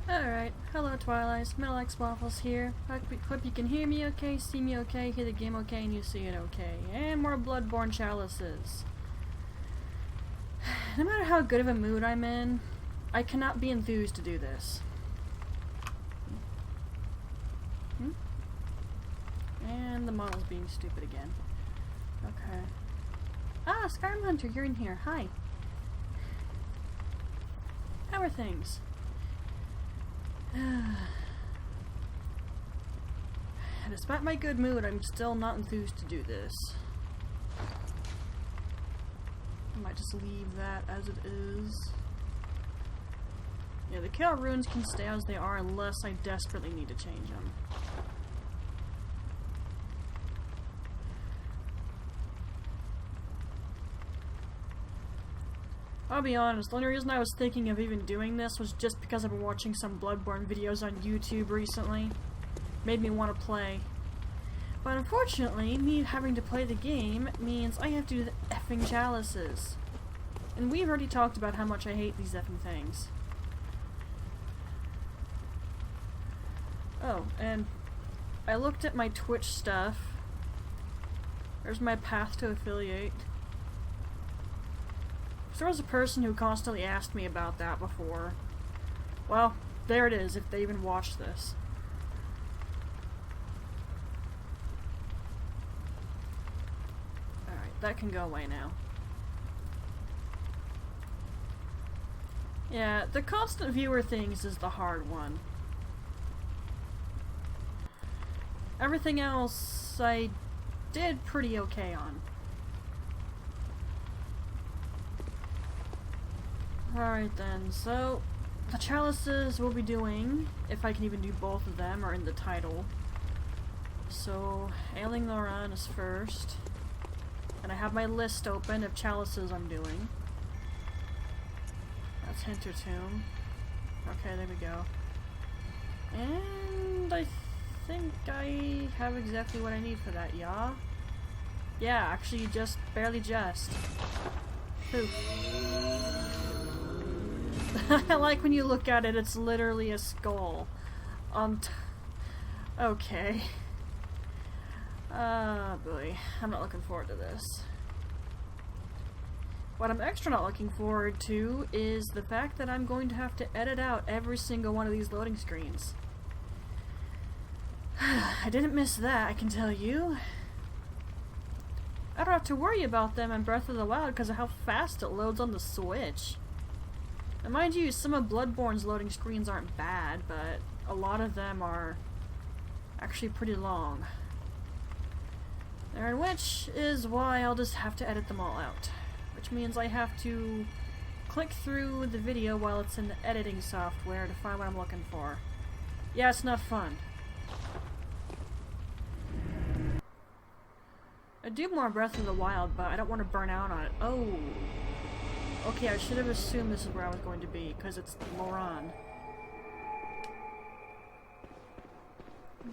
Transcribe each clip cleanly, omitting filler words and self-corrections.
Alright, hello Twilight, Metalx Waffles here. Hope you can hear me okay, see me okay, hear the game okay, and you see it okay. And more Bloodborne chalices. No matter how good of a mood I'm in, I cannot be enthused to do this. And the model's being stupid again. Okay. Ah, Skyrim Hunter, you're in here. Hi. How are things? Despite my good mood, I'm still not enthused to do this. I might just leave that as it is. Yeah, the Chaos runes can stay as they are unless I desperately need to change them. I'll be honest, the only reason I was thinking of even doing this was just because I've been watching some Bloodborne videos on YouTube recently. Made me want to play. But unfortunately, me having to play the game means I have to do the effing chalices. And we've already talked about how much I hate these effing things. Oh, and I looked at my Twitch stuff. There's my path to affiliate. There was a person who constantly asked me about that before. Well, there it is, if they even watched this. Alright, that can go away now. Yeah, the constant viewer things is the hard one. Everything else I did pretty okay on. Alright then, so the chalices we'll be doing, if I can even do both of them, are in the title. So, Ailing Loran is first. And I have my list open of chalices I'm doing. That's Hintertomb. Okay, there we go. And I think I have exactly what I need for that, yeah? Yeah, actually just, barely just. Poof. I like when you look at it, it's literally a skull. Okay. Boy. I'm not looking forward to this. What I'm extra not looking forward to is the fact that I'm going to have to edit out every single one of these loading screens. I didn't miss that, I can tell you. I don't have to worry about them in Breath of the Wild because of how fast it loads on the Switch. And mind you, some of Bloodborne's loading screens aren't bad, but a lot of them are actually pretty long. And which is why I'll just have to edit them all out. Which means I have to click through the video while it's in the editing software to find what I'm looking for. Yeah, it's not fun. I do more Breath of the Wild, but I don't want to burn out on it. Oh! Okay, I should have assumed this is where I was going to be, because it's Loran.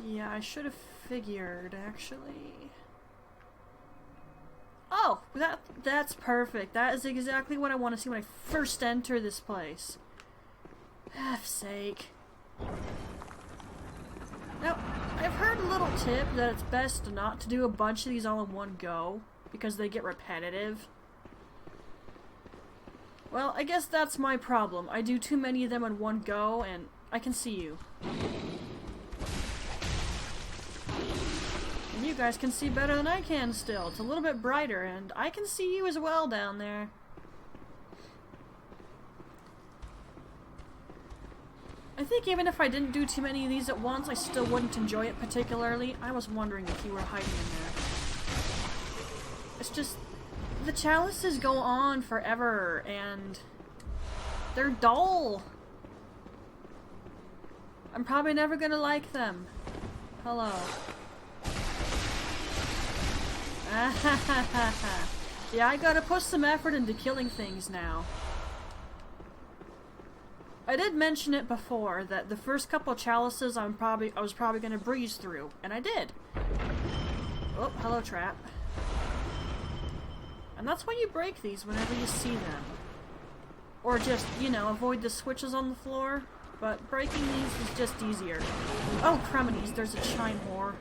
Yeah, I should have figured, actually. Oh! That's perfect. That is exactly what I want to see when I first enter this place. F's sake. Now, I've heard a little tip that it's best not to do a bunch of these all in one go, because they get repetitive. Well, I guess that's my problem. I do too many of them in one go, and I can see you. And you guys can see better than I can still. It's a little bit brighter, and I can see you as well down there. I think even if I didn't do too many of these at once, I still wouldn't enjoy it particularly. I was wondering if you were hiding in there. It's just... the chalices go on forever, and they're dull. I'm probably never gonna like them. Hello. Yeah, I gotta put some effort into killing things now. I did mention it before that the first couple chalices I was probably gonna breeze through, and I did. Oh, hello trap. And that's why you break these whenever you see them. Or just, you know, avoid the switches on the floor. But breaking these is just easier. Oh, crumities, there's a chime whore.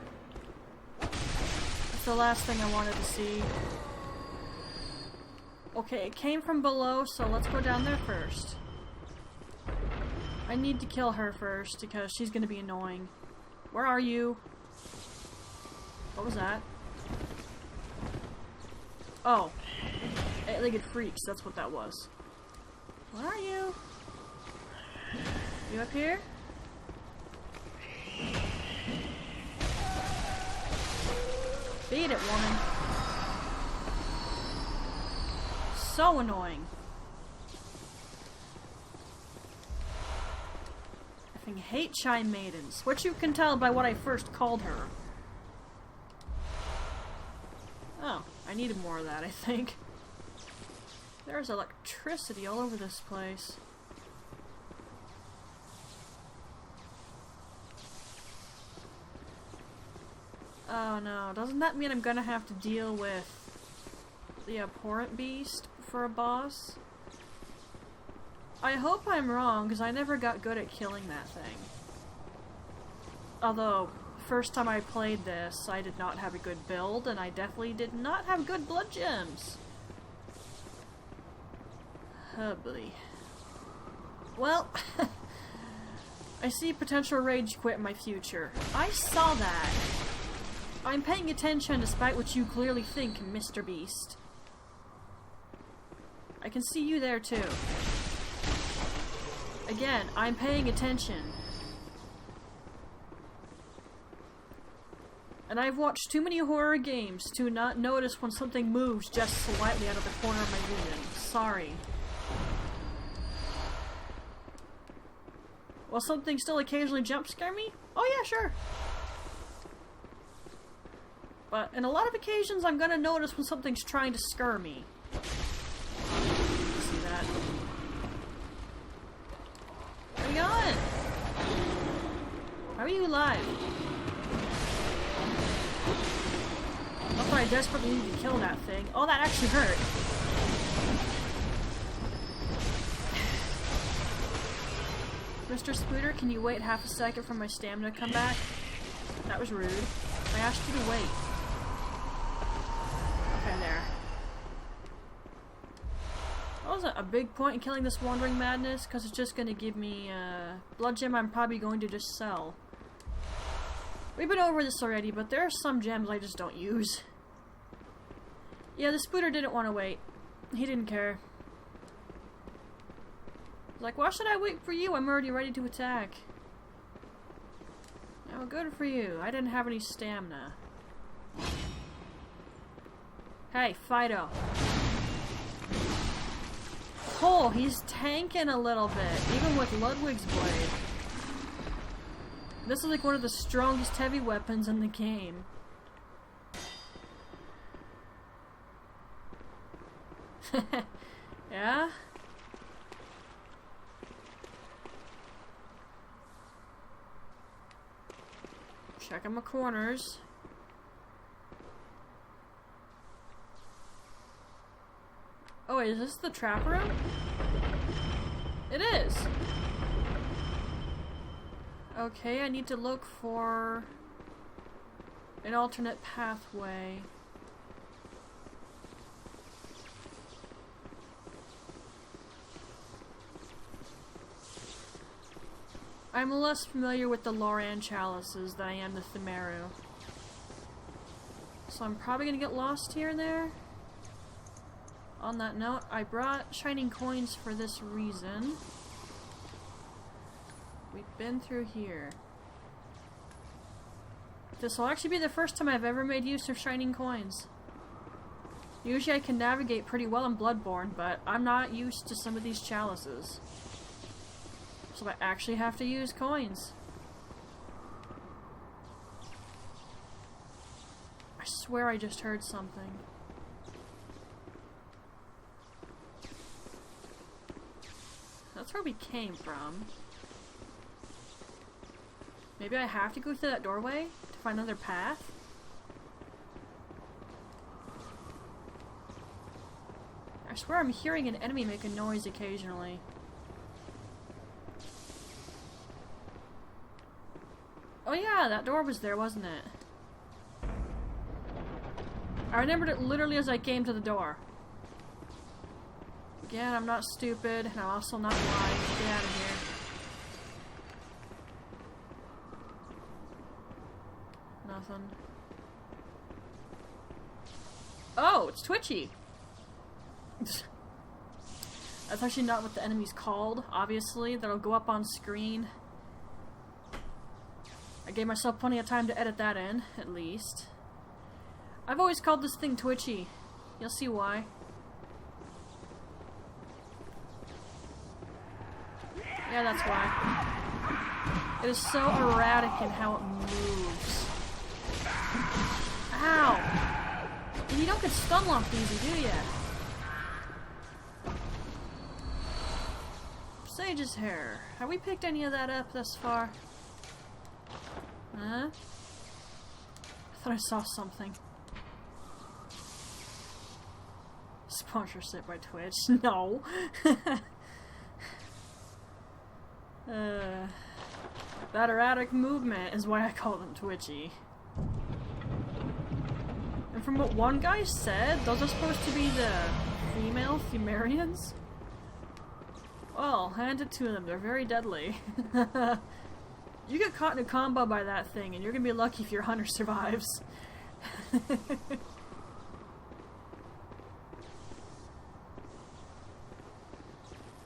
That's the last thing I wanted to see. Okay, it came from below, so let's go down there first. I need to kill her first, because she's gonna be annoying. Where are you? What was that? Oh. Eight-legged freaks, that's what that was. Where are you? You up here? Beat it, woman. So annoying. I effing hate chime maidens, which you can tell by what I first called her. Oh, I needed more of that, I think. There's electricity all over this place. Oh no, doesn't that mean I'm gonna have to deal with the abhorrent beast for a boss? I hope I'm wrong, because I never got good at killing that thing. Although, first time I played this, I did not have a good build, and I definitely did not have good blood gems. Oh boy. Well, I see potential rage quit in my future. I saw that. I'm paying attention despite what you clearly think, Mr. Beast. I can see you there too. Again, I'm paying attention. And I've watched too many horror games to not notice when something moves just slightly out of the corner of my vision. Sorry. Will something still occasionally jump scare me? Oh yeah, sure. But in a lot of occasions, I'm gonna notice when something's trying to scare me. See that? Where are you going? How are you alive? Not that I desperately need to kill that thing. Oh, that actually hurt. Mr. Spooter, can you wait half a second for my stamina to come back? That was rude. I asked you to wait. Okay, there. That wasn't a big point in killing this Wandering Madness, because it's just going to give me a blood gem I'm probably going to just sell. We've been over this already, but there are some gems I just don't use. Yeah, the Spooter didn't want to wait. He didn't care. He's like, why should I wait for you? I'm already ready to attack. Oh, good for you. I didn't have any stamina. Hey, Fido. Oh, he's tanking a little bit, even with Ludwig's blade. This is like one of the strongest heavy weapons in the game. Yeah? Checking my corners. Oh wait, is this the trap room? It is! Okay, I need to look for an alternate pathway. I'm less familiar with the Loran chalices than I am the Thimeru. So I'm probably gonna get lost here and there. On that note, I brought shining coins for this reason. We've been through here. This will actually be the first time I've ever made use of shining coins. Usually I can navigate pretty well in Bloodborne, but I'm not used to some of these chalices. So I actually have to use coins. I swear I just heard something. That's where we came from. Maybe I have to go through that doorway to find another path? I swear I'm hearing an enemy make a noise occasionally. Oh yeah, that door was there, wasn't it? I remembered it literally as I came to the door. Again, I'm not stupid, and I'm also not blind. Get out of here. Nothing. Oh, it's Twitchy! That's actually not what the enemy's called, obviously. That'll go up on screen. I gave myself plenty of time to edit that in, at least. I've always called this thing Twitchy. You'll see why. Yeah, that's why. It is so erratic in how it moves. Ow! And you don't get stun locked easy, do ya? Sage's hair. Have we picked any of that up thus far? Huh? I thought I saw something. Sponsorship by Twitch? No. That erratic movement is why I call them Twitchy. And from what one guy said, those are supposed to be the female Fumarians? Well, hand it to them, they're very deadly. You get caught in a combo by that thing, and you're gonna be lucky if your hunter survives.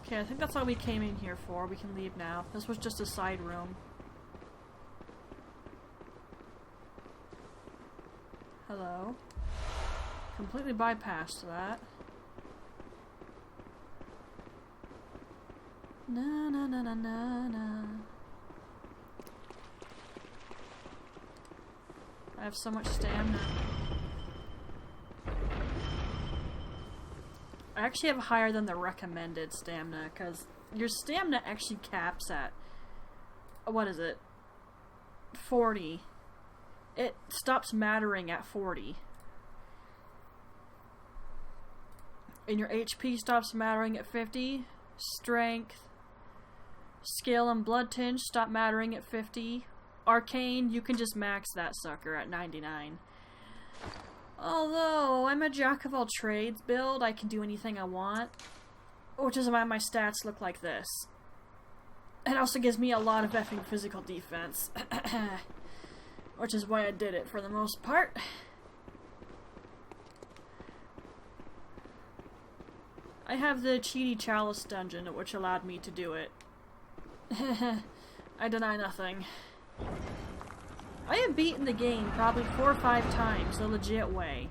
Okay, I think that's all we came in here for. We can leave now. This was just a side room. Hello? Completely bypassed that. Na na na na na na. I have so much stamina. I actually have higher than the recommended stamina, because your stamina actually caps at, what is it, 40. It stops mattering at 40. And your HP stops mattering at 50. Strength, skill, and blood tinge stop mattering at 50. Arcane, you can just max that sucker at 99. Although, I'm a jack of all trades build, I can do anything I want. Which is why my stats look like this. It also gives me a lot of effing physical defense. Which is why I did it for the most part. I have the Cheaty Chalice dungeon, which allowed me to do it. I deny nothing. I have beaten the game probably 4 or 5 times the legit way.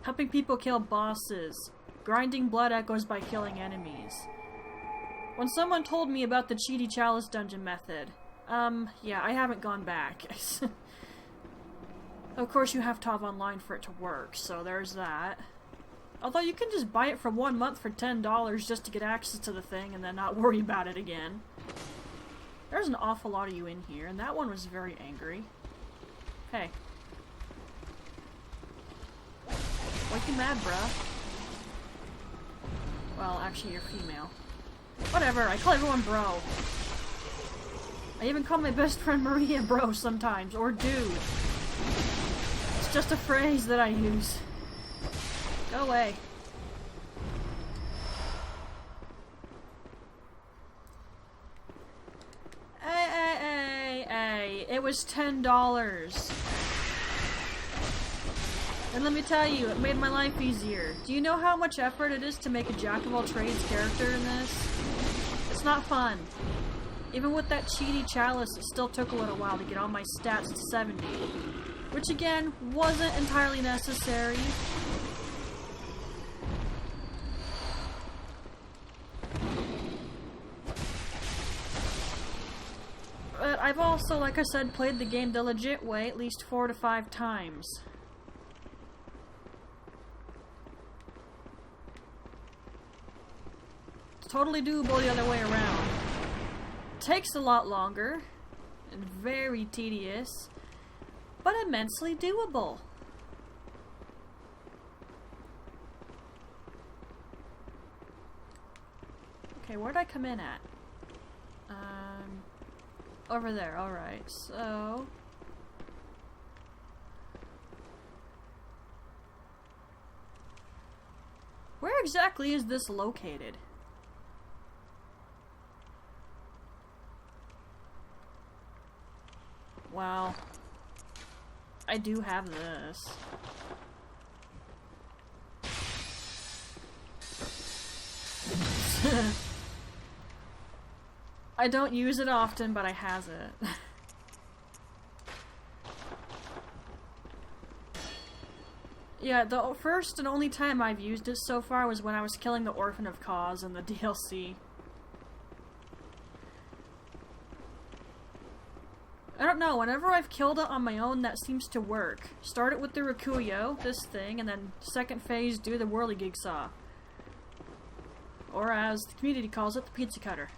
Helping people kill bosses. Grinding blood echoes by killing enemies. When someone told me about the Cheaty Chalice dungeon method, yeah, I haven't gone back. Of course you have to have online for it to work, so there's that. Although you can just buy it for 1 month for $10 just to get access to the thing and then not worry about it again. There's an awful lot of you in here, and that one was very angry. Hey. What you mad, bruh? Well, actually, you're female. Whatever, I call everyone bro. I even call my best friend Maria bro sometimes, or dude. It's just a phrase that I use. Go away. Hey, it was $10. And let me tell you, it made my life easier. Do you know how much effort it is to make a jack-of-all-trades character in this? It's not fun. Even with that cheaty chalice, it still took a little while to get all my stats to 70. Which again, wasn't entirely necessary. But I've also, like I said, played the game the legit way at least 4 to 5 times. totally doable the other way around. Takes a lot longer, and very tedious, but immensely doable. Okay, where'd I come in at? Over there, alright, so... Where exactly is this located? Wow. I do have this. I don't use it often, but I has it. Yeah, the first and only time I've used it so far was when I was killing the Orphan of Cause in the DLC. I don't know, whenever I've killed it on my own, that seems to work. Start it with the Rikuyo, this thing, and then second phase, do the Whirligig Saw. Or as the community calls it, the Pizza Cutter.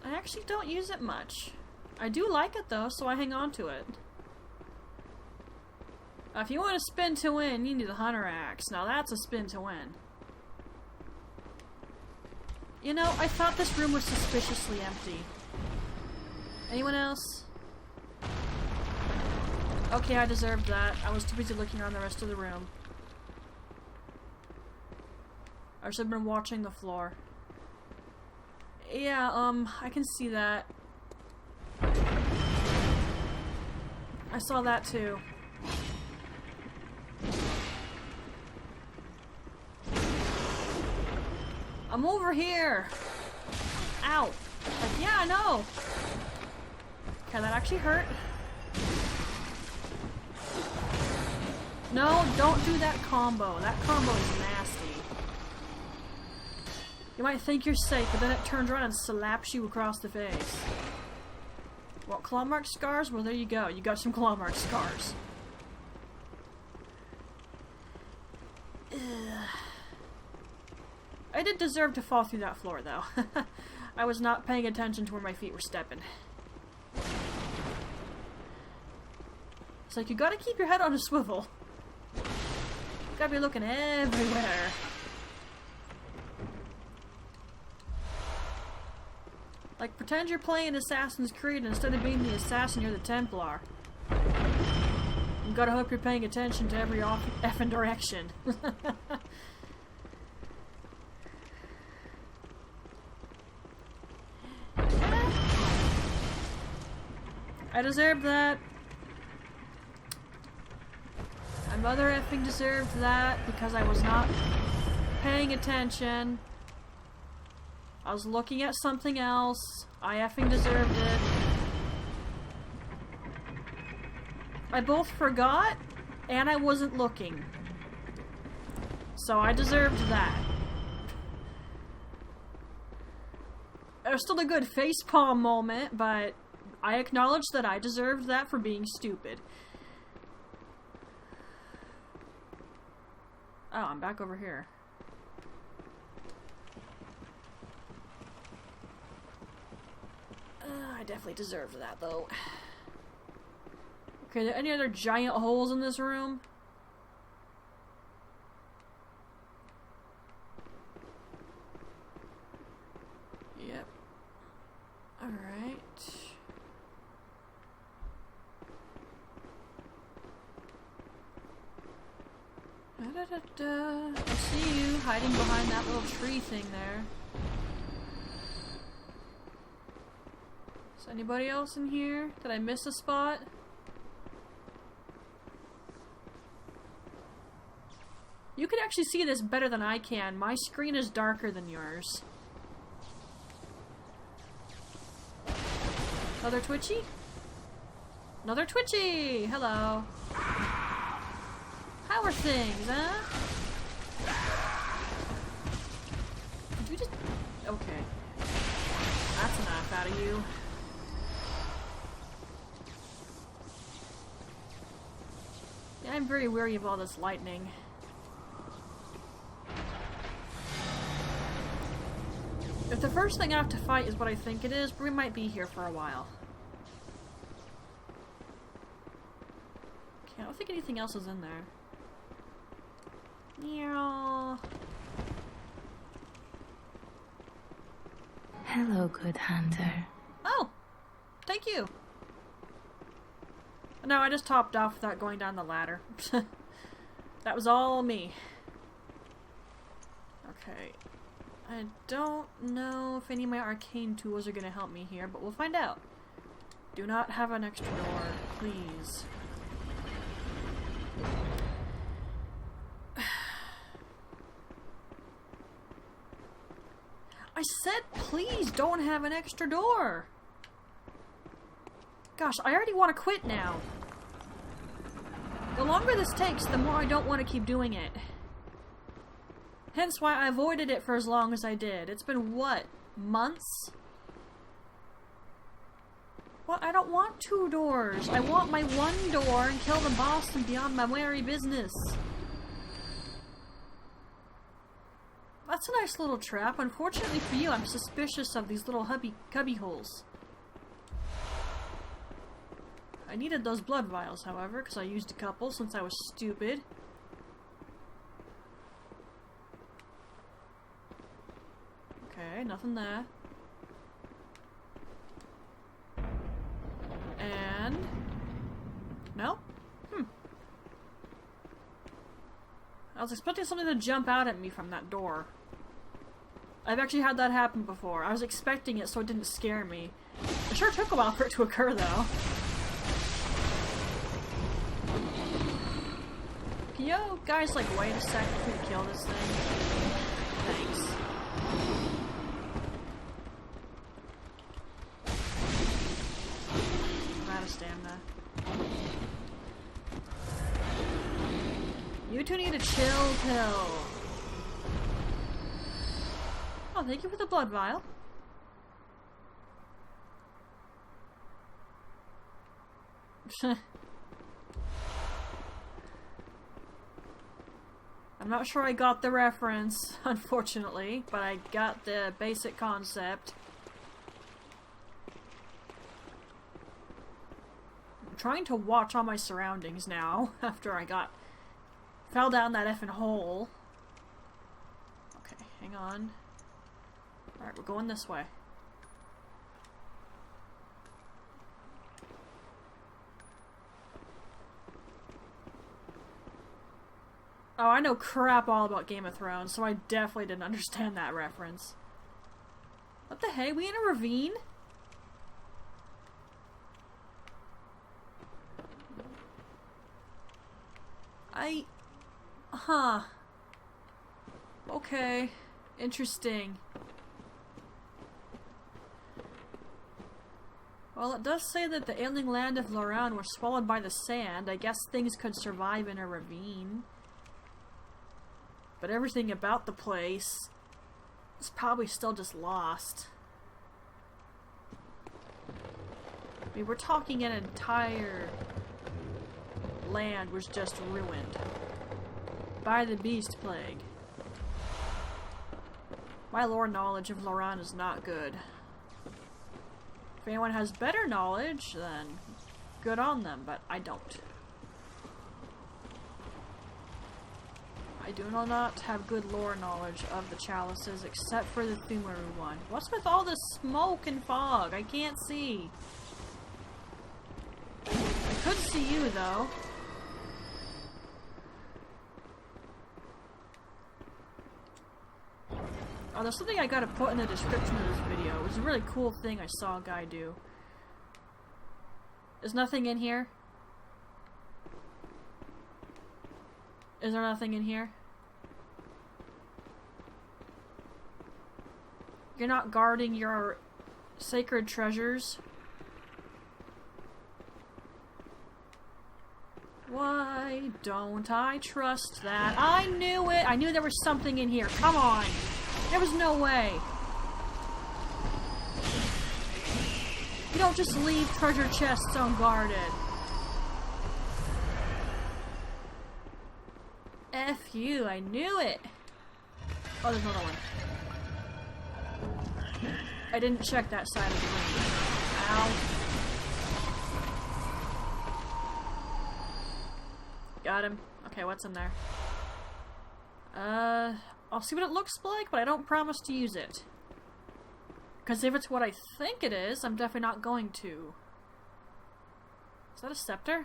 I actually don't use it much. I do like it though, so I hang on to it. If you want a spin to win, you need a Hunter Axe. Now that's a spin to win. You know, I thought this room was suspiciously empty. Anyone else? Okay, I deserved that. I was too busy looking around the rest of the room. I should have been watching the floor. Yeah, I can see that. I saw that too. I'm over here! Ow! Like, yeah, I know! Okay, that actually hurt. No, don't do that combo. That combo is nasty. You might think you're safe, but then it turns around and slaps you across the face. What, claw mark scars? Well, there you go. You got some claw mark scars. Ugh. I did deserve to fall through that floor, though. I was not paying attention to where my feet were stepping. It's like, you gotta keep your head on a swivel. You gotta be looking everywhere. Like, pretend you're playing Assassin's Creed and instead of being the assassin, you're the Templar. You gotta hope you're paying attention to every effing direction. I deserved that. My mother effing deserved that because I was not paying attention. I was looking at something else. I effing deserved it. I both forgot and I wasn't looking. So I deserved that. It was still a good facepalm moment, but I acknowledge that I deserved that for being stupid. Oh, I'm back over here. I definitely deserved that, though. Okay, are there any other giant holes in this room? Yep. Alright. I see you hiding behind that little tree thing there. Is anybody else in here? Did I miss a spot? You can actually see this better than I can. My screen is darker than yours. Another Twitchy? Another Twitchy! Hello. How are things, huh? Did you just... Okay. That's enough out of you. I'm very wary of all this lightning. If the first thing I have to fight is what I think it is, we might be here for a while. Okay, I don't think anything else is in there. Yeah. Hello, good hunter. Oh! Thank you! No, I just topped off without going down the ladder. That was all me. Okay. I don't know if any of my arcane tools are gonna help me here, but we'll find out. Do not have an extra door, please. I said please don't have an extra door! Gosh, I already want to quit now. The longer this takes, the more I don't want to keep doing it. Hence why I avoided it for as long as I did. It's been, what, months? What? I don't want 2 doors. I want my 1 door and kill the boss and be on my merry business. That's a nice little trap. Unfortunately for you, I'm suspicious of these little cubby holes. I needed those blood vials, however, because I used a couple since I was stupid. Okay, nothing there. And... no? I was expecting something to jump out at me from that door. I've actually had that happen before. I was expecting it so it didn't scare me. It sure took a while for it to occur, though. Can you guys, like, wait a second before we kill this thing? Thanks. I'm out of stamina. You two need a chill pill. Oh, thank you for the blood vial. I'm not sure I got the reference, unfortunately, but I got the basic concept. I'm trying to watch all my surroundings now, after I fell down that effing hole. Okay, hang on. Alright, we're going this way. Oh, I know crap all about Game of Thrones, so I definitely didn't understand that reference. What the hey? We in a ravine? Huh. Okay. Interesting. Well, it does say that the ailing land of Loran was swallowed by the sand. I guess things could survive in a ravine. But everything about the place is probably still just lost. I mean, we're talking an entire land was just ruined by the beast plague. My lore knowledge of Loran is not good. If anyone has better knowledge, then good on them, but I don't. I do not have good lore knowledge of the chalices, except for the Thumaru one. What's with all this smoke and fog? I can't see. I could see you, though. Oh, there's something I gotta put in the description of this video. It was a really cool thing I saw a guy do. Is nothing in here? Is there nothing in here? You're not guarding your sacred treasures? Why don't I trust that? I knew it! I knew there was something in here. Come on! There was no way! You don't just leave treasure chests unguarded. Phew, I knew it! Oh, there's another one. I didn't check that side of the room. Ow. Got him. Okay, what's in there? I'll see what it looks like, but I don't promise to use it. Because if it's what I think it is, I'm definitely not going to. Is that a scepter?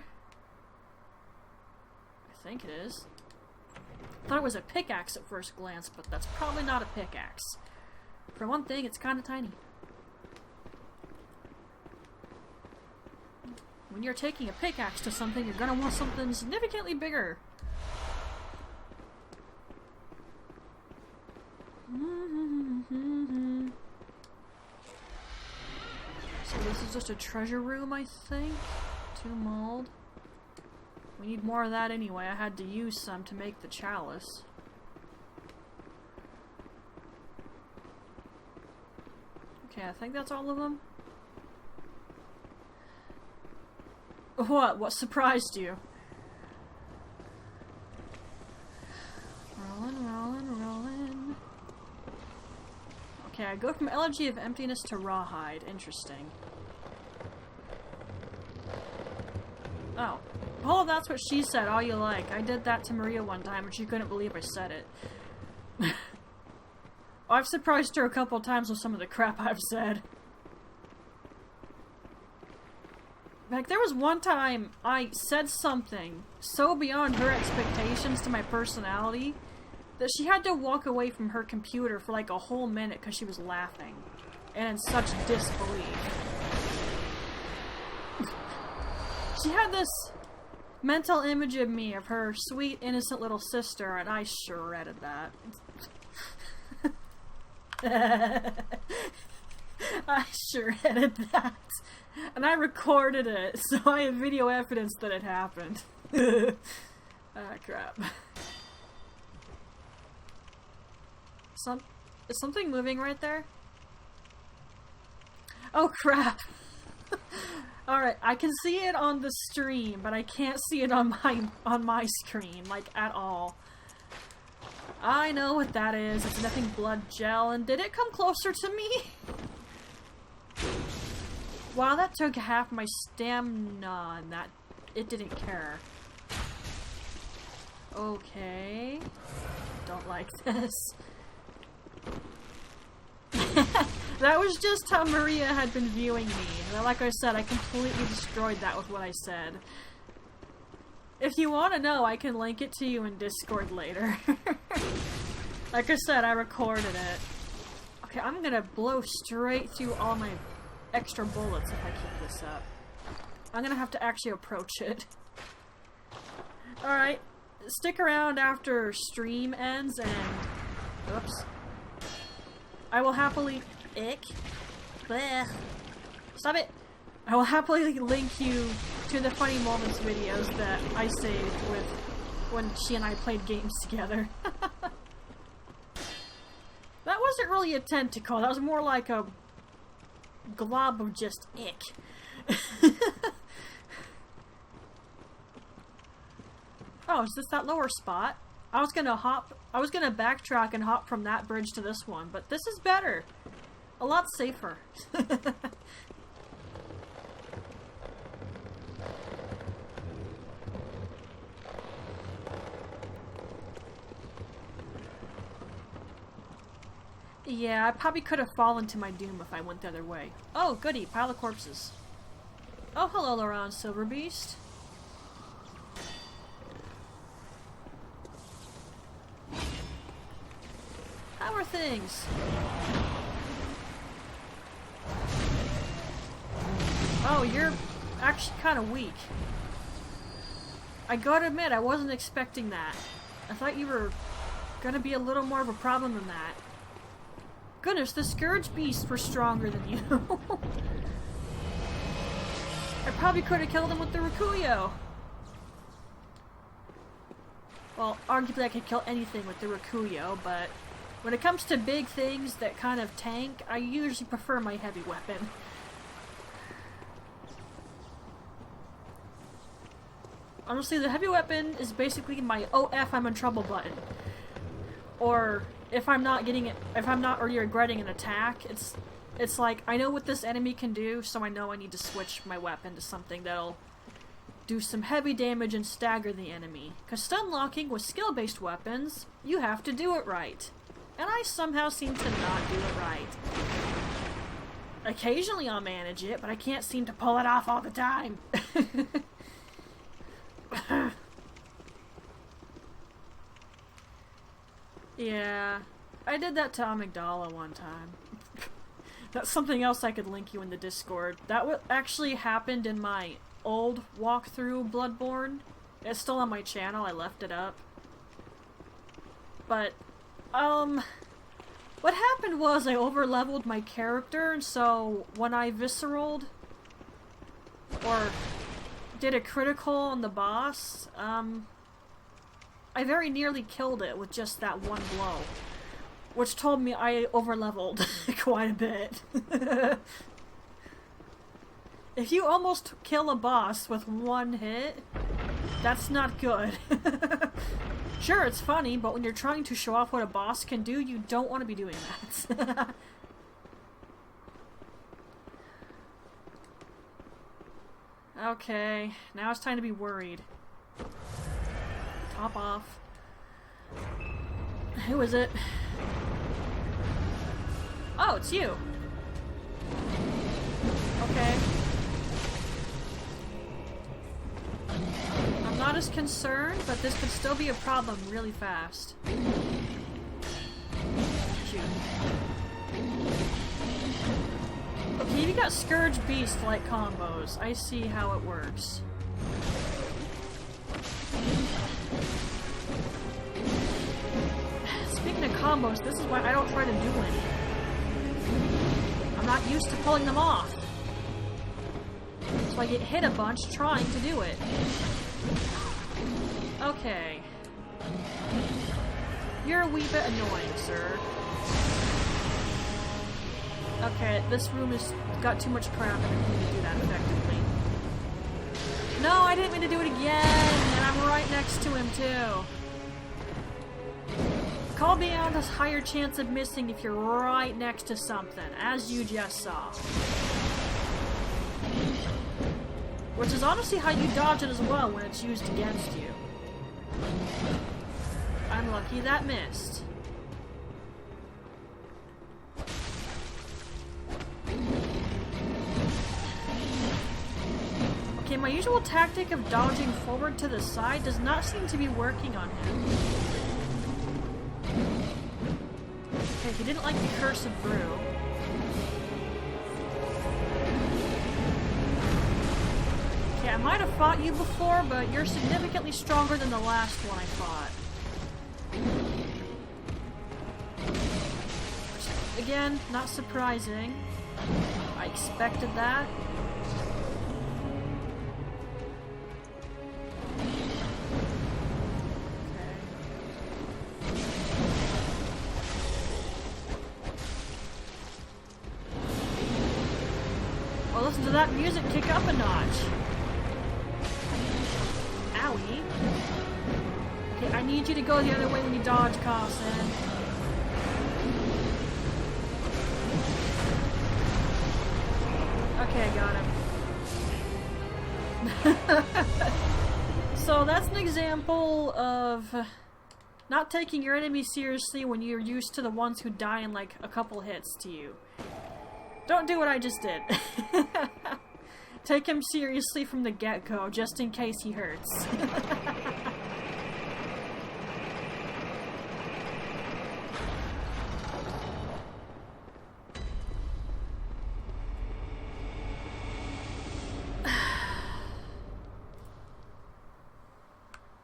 I think it is. I thought it was a pickaxe at first glance, but that's probably not a pickaxe. For one thing, it's kind of tiny. When you're taking a pickaxe to something, you're gonna want something significantly bigger. So this is just a treasure room, I think? 2 mold. We need more of that anyway. I had to use some to make the chalice. Okay, I think that's all of them. What? What surprised you? Rolling, rolling, rolling. Okay, I go from Elegy of Emptiness to Rawhide. Interesting. Oh. Oh, that's what she said. All you like. I did that to Maria one time and she couldn't believe I said it. I've surprised her a couple times with some of the crap I've said. Like, there was one time I said something so beyond her expectations to my personality that she had to walk away from her computer for like a whole minute because she was laughing. And in such disbelief. She had this mental image of me, of her sweet, innocent little sister, and I shredded that. I shredded that. And I recorded it, so I have video evidence that it happened. Ah, crap. Is something moving right there? Oh, crap. Alright, I can see it on the stream, but I can't see it on my screen, like, at all. I know what that is. It's nothing blood gel, and did it come closer to me? Wow, that took half my stamina, and that... it didn't care. Okay. Don't like this. That was just how Maria had been viewing me. And like I said, I completely destroyed that with what I said. If you want to know, I can link it to you in Discord later. Like I said, I recorded it. Okay, I'm gonna blow straight through all my extra bullets if I keep this up. I'm gonna have to actually approach it. Alright, stick around after stream ends and... oops. I will happily... ick. Blech. Stop it! I will happily link you to the Funny Moments videos that I saved with when she and I played games together. That wasn't really a tentacle, that was more like a glob of just ick. Oh, is this that lower spot? I was gonna backtrack and hop from that bridge to this one, but this is better. A lot safer. Yeah, I probably could have fallen to my doom if I went the other way. Oh, goody, pile of corpses. Oh, hello, Loran, Silver Beast. How are things? Oh, you're actually kind of weak. I gotta admit, I wasn't expecting that. I thought you were gonna be a little more of a problem than that. Goodness, the Scourge Beasts were stronger than you. I probably could have killed him with the Rikuyo. Well, arguably I could kill anything with the Rikuyo, but when it comes to big things that kind of tank, I usually prefer my heavy weapon. Honestly, the heavy weapon is basically my "oh F, I'm in trouble" button. Or if I'm not already regretting an attack, it's like I know what this enemy can do, so I know I need to switch my weapon to something that'll do some heavy damage and stagger the enemy. Because stun locking with skill-based weapons, you have to do it right. And I somehow seem to not do it right. Occasionally I'll manage it, but I can't seem to pull it off all the time. Yeah, I did that to Amygdala one time. That's something else I could link you in the Discord. That actually happened in my old walkthrough Bloodborne. It's still on my channel, I left it up. But, what happened was I overleveled my character, and so when I visceraled, or did a critical on the boss, I very nearly killed it with just that one blow. Which told me I overleveled quite a bit. If you almost kill a boss with one hit, that's not good. Sure, it's funny, but when you're trying to show off what a boss can do, you don't want to be doing that. Okay, now it's time to be worried. Top off. Who is it? Oh, it's you. Okay. I'm not as concerned, but this could still be a problem really fast. Shoot. Okay, you got Scourge Beast-like combos. I see how it works. Speaking of combos, this is why I don't try to do any. I'm not used to pulling them off. So I get hit a bunch trying to do it. Okay. You're a wee bit annoying, sir. Okay, this room has got too much crap and I can't do that effectively. No, I didn't mean to do it again! And I'm right next to him, too. Call Beyond has higher chance of missing if you're right next to something, as you just saw. Which is honestly how you dodge it as well when it's used against you. I'm lucky that missed. Okay, my usual tactic of dodging forward to the side does not seem to be working on him. Okay, he didn't like the Curse of Brew. Okay, I might have fought you before, but you're significantly stronger than the last one I fought. Again, not surprising. I expected that. Well, listen to that music kick up a notch. Owie. Okay, I need you to go the other way when you dodge, Carson. Okay, I got him. So that's an example of not taking your enemy seriously when you're used to the ones who die in like a couple hits to you. Don't do what I just did. Take him seriously from the get-go, just in case he hurts.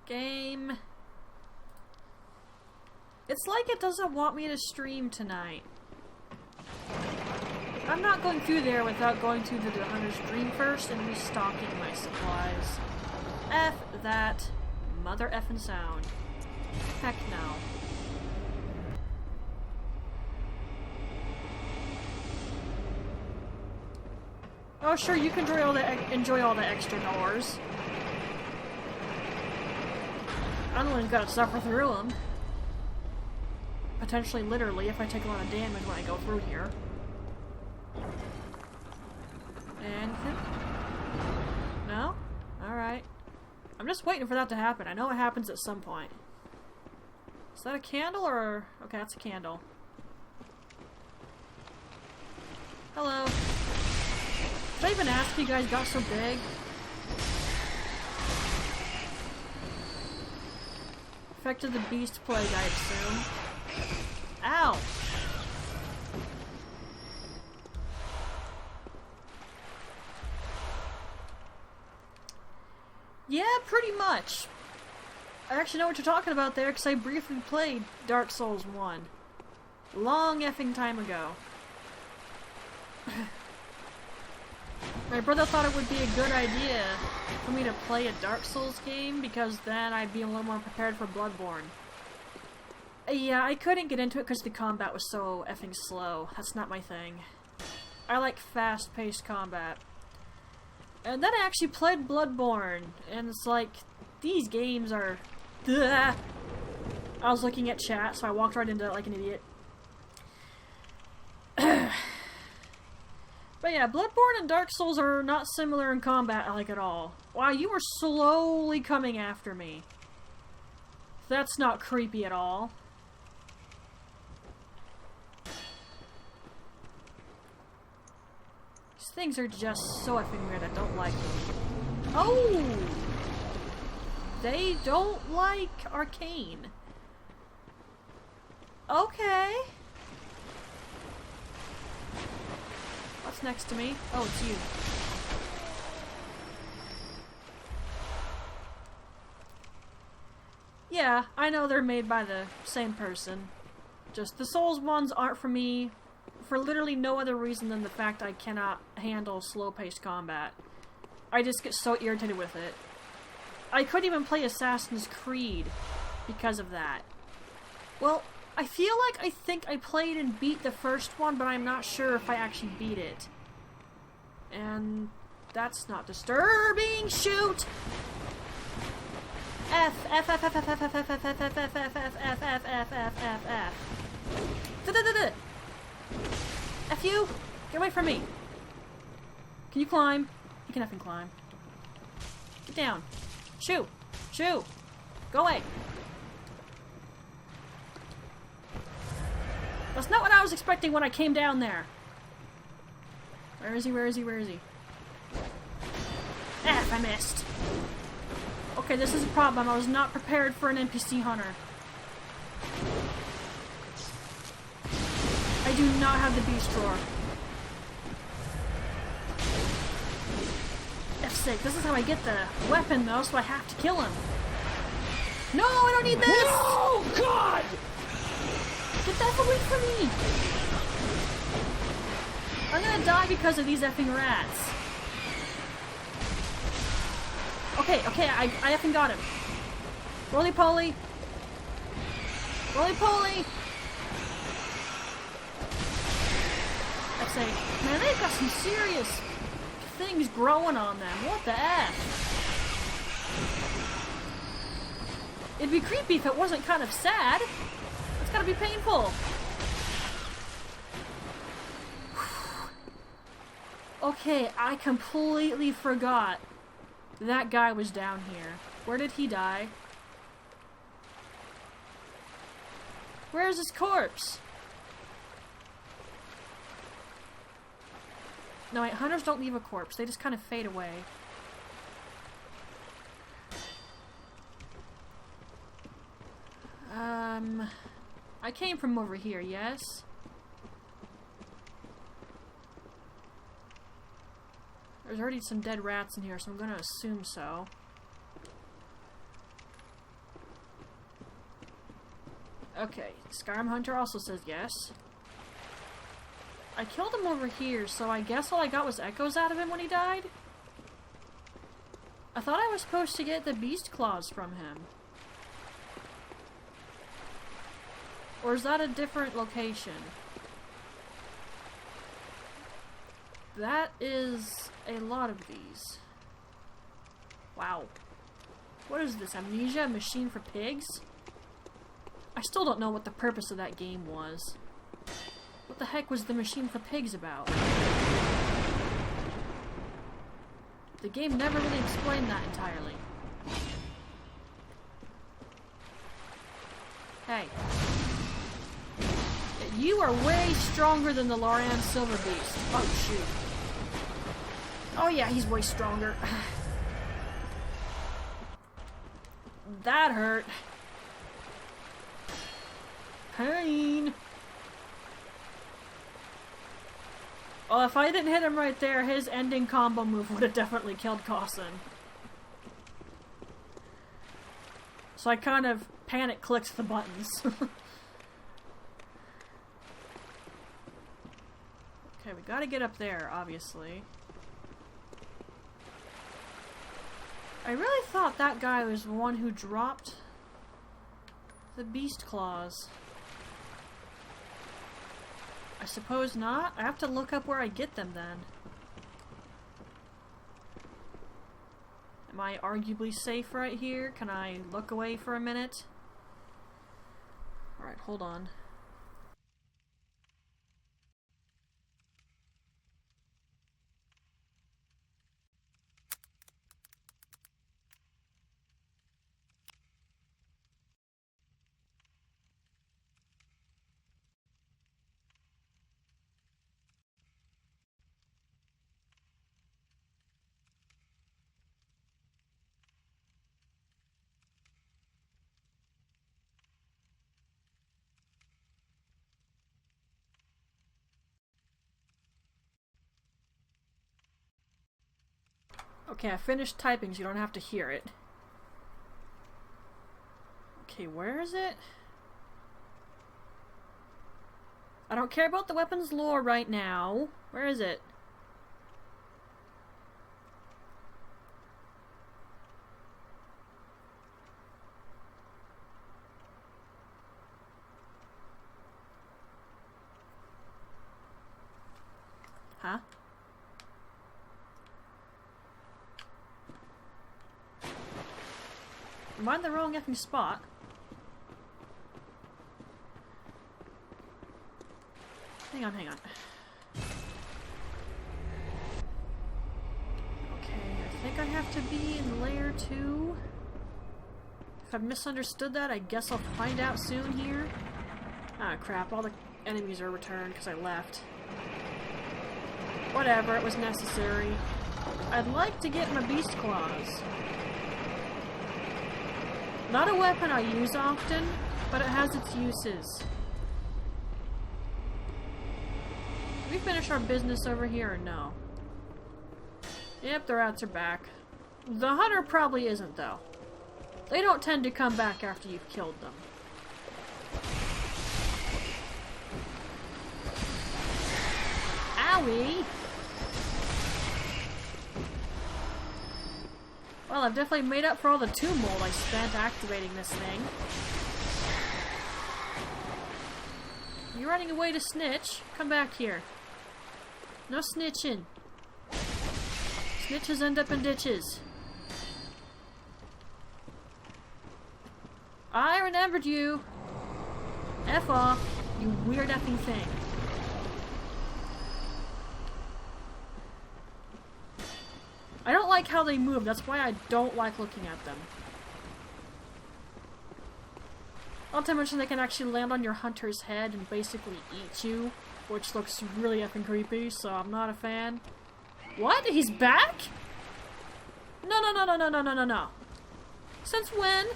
Game. It's like it doesn't want me to stream tonight. I'm not going through there without going to the Hunter's Dream first and restocking my supplies. F that mother effing sound. Heck no. Oh sure, you can enjoy all the extra doors. I'm the one who's gotta suffer through them. Potentially, literally, if I take a lot of damage when I go through here. Anything? No? Alright. I'm just waiting for that to happen. I know it happens at some point. Is that a candle or... Okay, that's a candle. Hello. Did I even ask if you guys got so big? Effect of the beast plague, I assume. Ow! Yeah, pretty much. I actually know what you're talking about there, because I briefly played Dark Souls 1. Long effing time ago. My brother thought it would be a good idea for me to play a Dark Souls game, because then I'd be a little more prepared for Bloodborne. Yeah, I couldn't get into it because the combat was so effing slow. That's not my thing. I like fast-paced combat. And then I actually played Bloodborne, and it's like, these games are... Ugh. I was looking at chat, so I walked right into it like an idiot. But yeah, Bloodborne and Dark Souls are not similar in combat, like, at all. Wow, you were slowly coming after me. That's not creepy at all. These things are just so effing weird, I don't like them. Oh! They don't like Arcane. Okay. What's next to me? Oh, it's you. Yeah, I know they're made by the same person. Just the Souls ones aren't for me for literally no other reason than the fact I cannot handle slow-paced combat. I just get so irritated with it. I couldn't even play Assassin's Creed because of that. Well, I feel like I think I played and beat the first one, but I'm not sure if I actually beat it. And that's not disturbing. Shoot! F F F F F F F F F F F F F F F F F F. F you! Get away from me! Can you climb? You can effing climb. Get down. Shoo! Shoo! Go away! That's not what I was expecting when I came down there. Where is he? Where is he? Where is he? F, I missed. Okay, this is a problem. I was not prepared for an NPC hunter. I do not have the beast drawer. F's sake, this is how I get the weapon though, so I have to kill him. No, I don't need this! Oh God! Get that away from me! I'm gonna die because of these effing rats. Okay, I effing got him. Roly-poly! Roly-poly! That's a... Man, they've got some serious things growing on them. What the F? It'd be creepy if it wasn't kind of sad. It's gotta be painful. Okay, I completely forgot that guy was down here. Where did he die? Where's his corpse? No, wait, hunters don't leave a corpse. They just kind of fade away. I came from over here, yes? There's already some dead rats in here, so I'm gonna assume so. Okay, Skyrim Hunter also says yes. I killed him over here, so I guess all I got was echoes out of him when he died? I thought I was supposed to get the beast claws from him. Or is that a different location? That is a lot of these. Wow. What is this? Amnesia? Machine for pigs? I still don't know what the purpose of that game was. What the heck was the machine for pigs about? The game never really explained that entirely. Hey. You are way stronger than the Loran Silver Beast. Oh, shoot. Oh yeah, he's way stronger. That hurt. Pain. Well, if I didn't hit him right there, his ending combo move would have definitely killed Cawson. So I kind of panic clicked the buttons. Okay, we gotta get up there, obviously. I really thought that guy was the one who dropped the beast claws. I suppose not. I have to look up where I get them then. Am I arguably safe right here? Can I look away for a minute? Alright, hold on. Okay, I finished typing so you don't have to hear it. Okay, where is it? I don't care about the weapons lore right now. Where is it? Huh? Am I in the wrong effing spot? Hang on, hang on. Okay, I think I have to be in layer 2. If I've misunderstood that, I guess I'll find out soon here. Ah, crap. All the enemies are returned because I left. Whatever, it was necessary. I'd like to get my beast claws. Not a weapon I use often, but it has its uses. Did we finish our business over here or no? Yep, the rats are back. The hunter probably isn't, though. They don't tend to come back after you've killed them. Owie! Well, I've definitely made up for all the tomb mold I spent activating this thing. You running away to snitch? Come back here. No snitching. Snitches end up in ditches. I remembered you. F off, you weird effing thing. I don't like how they move, that's why I don't like looking at them. Not to mention they can actually land on your hunter's head and basically eat you, which looks really effing creepy, so I'm not a fan. What? He's back? No, no, no, no, no, no, no, no, no. Since when?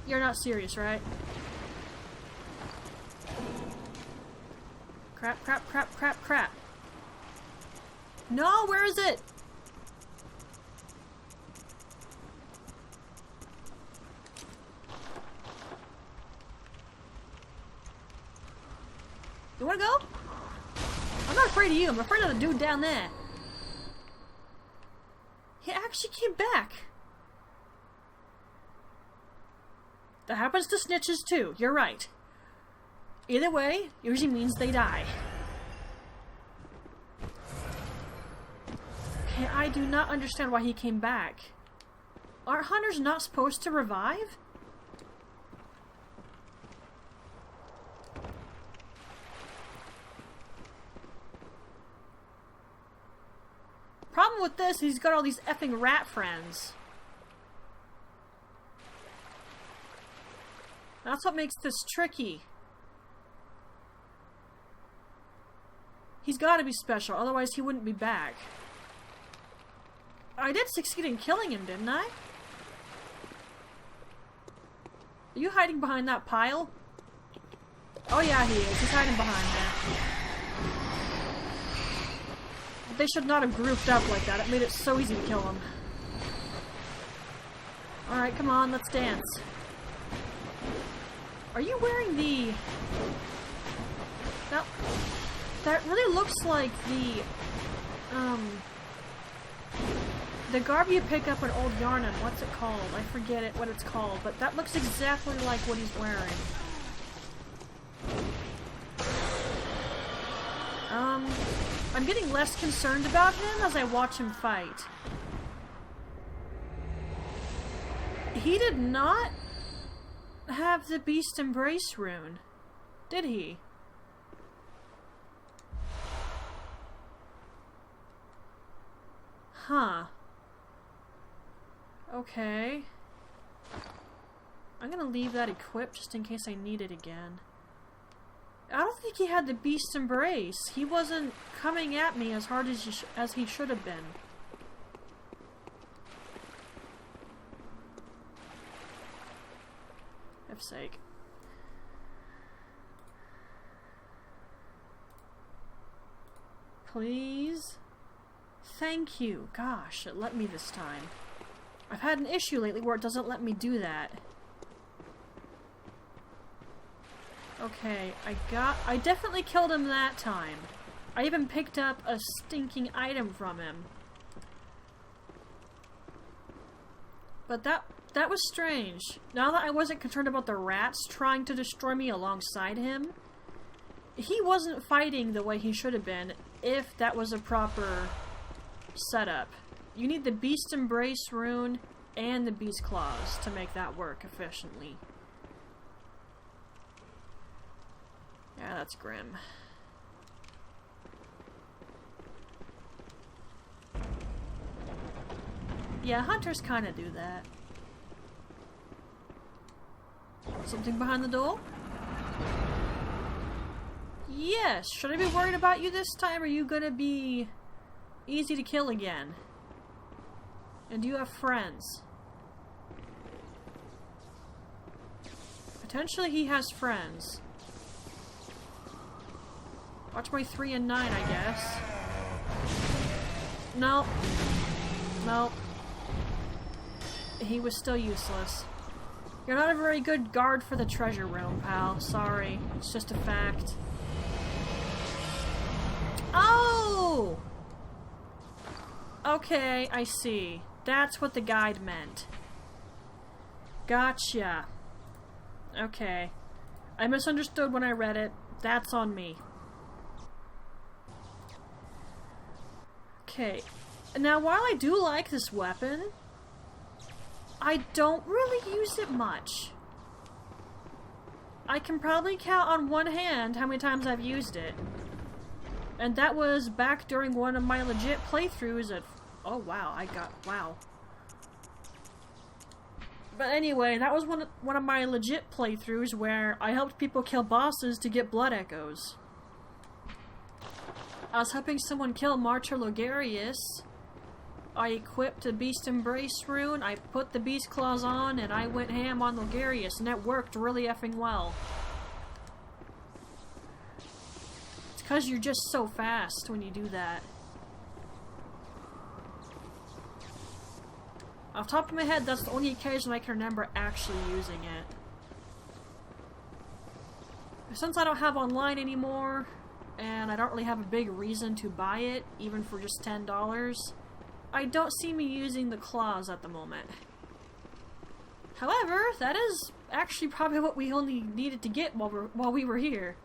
You're not serious, right? Crap, crap, crap, crap, crap. No, where is it? You wanna go? I'm not afraid of you, I'm afraid of the dude down there. He actually came back. That happens to snitches too, you're right. Either way, usually means they die. Okay, I do not understand why he came back. Are hunters not supposed to revive? Problem with this, he's got all these effing rat friends. That's what makes this tricky. He's gotta be special, otherwise he wouldn't be back. I did succeed in killing him, didn't I? Are you hiding behind that pile? Oh yeah, he is. He's hiding behind there. They should not have grouped up like that. It made it so easy to kill him. Alright, come on, let's dance. Are you wearing the... That really looks like the garb you pick up in Old Gehrman. What's it called? I forget what it's called, but that looks exactly like what he's wearing. I'm getting less concerned about him as I watch him fight. He did not have the Beast Embrace rune, did he? Huh. Okay. I'm gonna leave that equipped just in case I need it again. I don't think he had the Beast Embrace. He wasn't coming at me as hard as he should have been. F's sake. Please? Thank you. Gosh, it let me this time. I've had an issue lately where it doesn't let me do that. Okay, I definitely killed him that time. I even picked up a stinking item from him. But that was strange. Now that I wasn't concerned about the rats trying to destroy me alongside him, he wasn't fighting the way he should have been if that was a proper setup. You need the Beast Embrace rune and the Beast Claws to make that work efficiently. Yeah, that's grim. Yeah, hunters kinda do that. Something behind the door? Yes, should I be worried about you this time, or are you gonna be easy to kill again? And do you have friends? Potentially he has friends. Watch my 3 and 9, I guess. Nope. Nope. He was still useless. You're not a very good guard for the treasure room, pal. Sorry. It's just a fact. Oh! Okay, I see. That's what the guide meant. Gotcha. Okay. I misunderstood when I read it. That's on me. Okay. Now, while I do like this weapon, I don't really use it much. I can probably count on one hand how many times I've used it. And that was back during one of my legit playthroughs at... Oh, wow. Wow. But anyway, that was one of my legit playthroughs where I helped people kill bosses to get blood echoes. I was helping someone kill Martyr Logarius. I equipped the Beast Embrace rune, I put the Beast Claws on, and I went ham on Logarius, and it worked really effing well. It's because you're just so fast when you do that. Off the top of my head, that's the only occasion I can remember actually using it. Since I don't have online anymore, and I don't really have a big reason to buy it, even for just $10, I don't see me using the claws at the moment. However, that is actually probably what we only needed to get while we were here.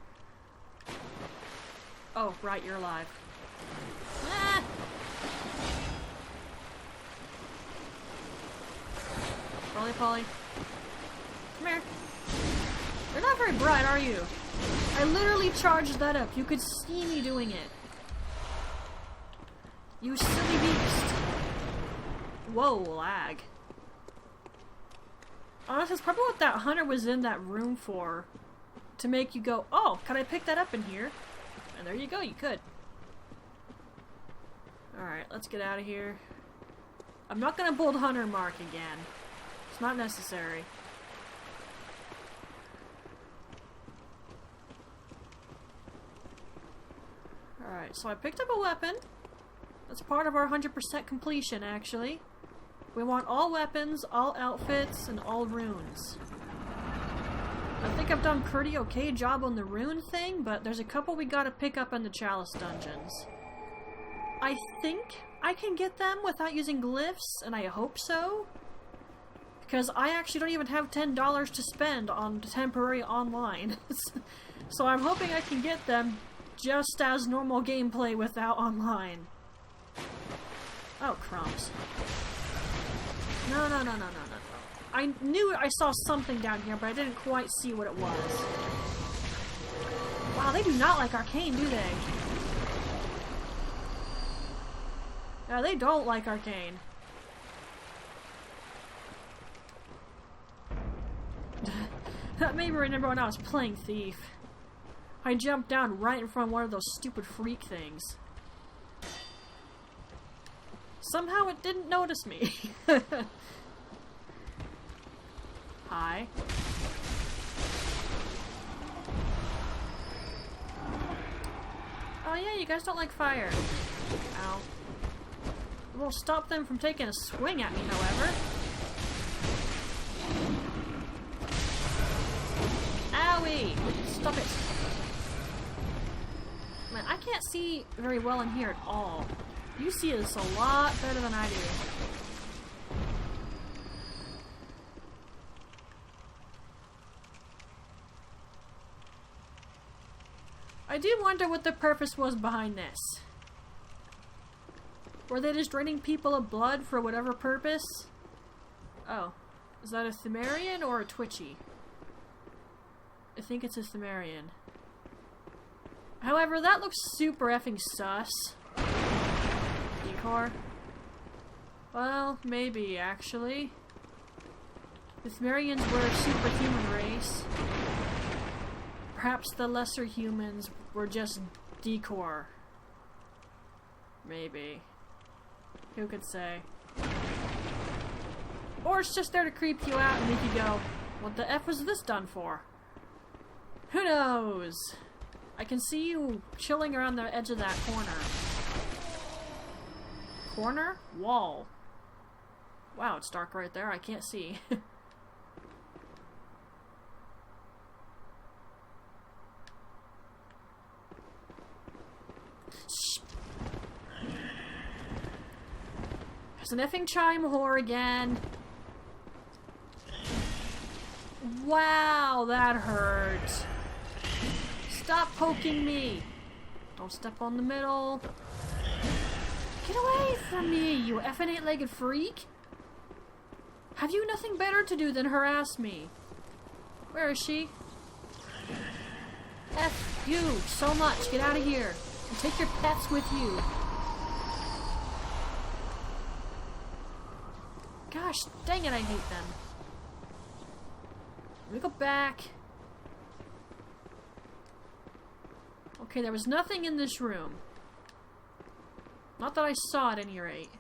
Oh, right, you're alive. Ah! Polly. Come here. You're not very bright, are you? I literally charged that up. You could see me doing it. You silly beast. Whoa, lag. Honestly, that's probably what that hunter was in that room for. To make you go, oh, can I pick that up in here? And there you go, you could. Alright, let's get out of here. I'm not gonna bold hunter mark again. It's not necessary. Alright, so I picked up a weapon. That's part of our 100% completion, actually. We want all weapons, all outfits, and all runes. I think I've done pretty okay job on the rune thing, but there's a couple we gotta pick up in the Chalice dungeons. I think I can get them without using glyphs, and I hope so. Because I actually don't even have $10 to spend on temporary online. So I'm hoping I can get them just as normal gameplay without online. Oh, crumbs. No. I knew I saw something down here, but I didn't quite see what it was. Wow, they do not like Arcane, do they? Yeah, they don't like Arcane. That made me remember when I was playing Thief. I jumped down right in front of one of those stupid freak things. Somehow it didn't notice me. Hi. Oh yeah, you guys don't like fire. Ow. It won't stop them from taking a swing at me, however. Owie! Stop it. Man, I can't see very well in here at all. You see this a lot better than I do. I do wonder what the purpose was behind this. Were they just draining people of blood for whatever purpose? Oh. Is that a Thumerian or a Twitchy? I think it's a Thumerian. However, that looks super effing sus. Decor? Well, maybe, actually. The Thumerians were a superhuman race. Perhaps the lesser humans were just decor. Maybe. Who could say? Or it's just there to creep you out and make you go, what the F was this done for? Who knows? I can see you chilling around the edge of that corner. Corner? Wall. Wow, it's dark right there. I can't see. Shh. There's an effing chime whore again. Wow, that hurt. Stop poking me. Don't step on the middle. Get away from me, you effing eight-legged freak. Have you nothing better to do than harass me? Where is she? F you so much. Get out of here. And take your pets with you. Gosh, dang it, I hate them. Let me go back. Okay, there was nothing in this room. Not that I saw at any rate.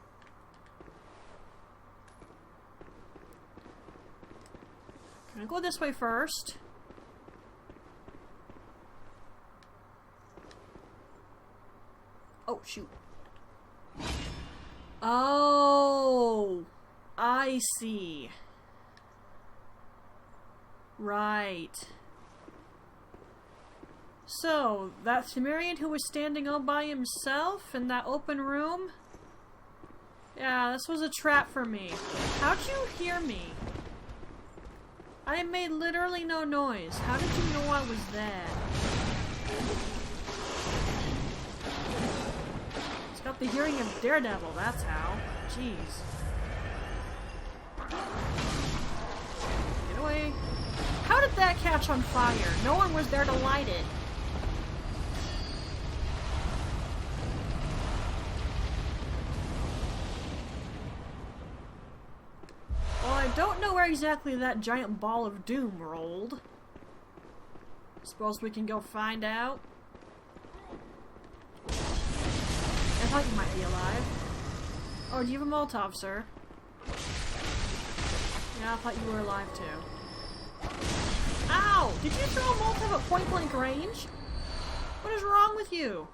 Can I go this way first? Oh, shoot. Oh, I see. Right. So, that Thumerian who was standing all by himself in that open room? Yeah, this was a trap for me. How'd you hear me? I made literally no noise. How did you know I was there? It's got the hearing of Daredevil, that's how. Jeez. that catch on fire? No one was there to light it. Well, I don't know where exactly that giant ball of doom rolled. Suppose we can go find out. I thought you might be alive. Oh, do you have a Molotov, sir? Yeah, I thought you were alive too. Ow! Did you throw a Molotov at point blank range? What is wrong with you?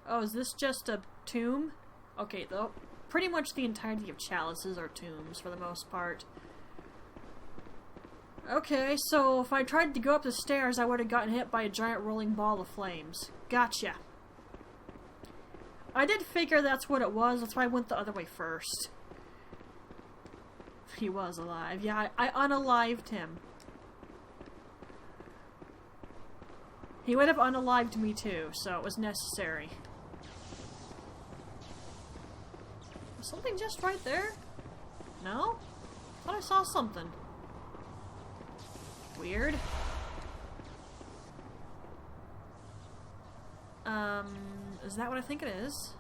Oh, is this just a tomb? Okay, though. Pretty much the entirety of chalices are tombs, for the most part. Okay, so if I tried to go up the stairs, I would have gotten hit by a giant rolling ball of flames. Gotcha. I did figure that's what it was, that's why I went the other way first. He was alive. Yeah, I unalived him. He would have unalived me too, so it was necessary. Was something just right there? No? Thought I saw something. Weird. Is that what I think it is?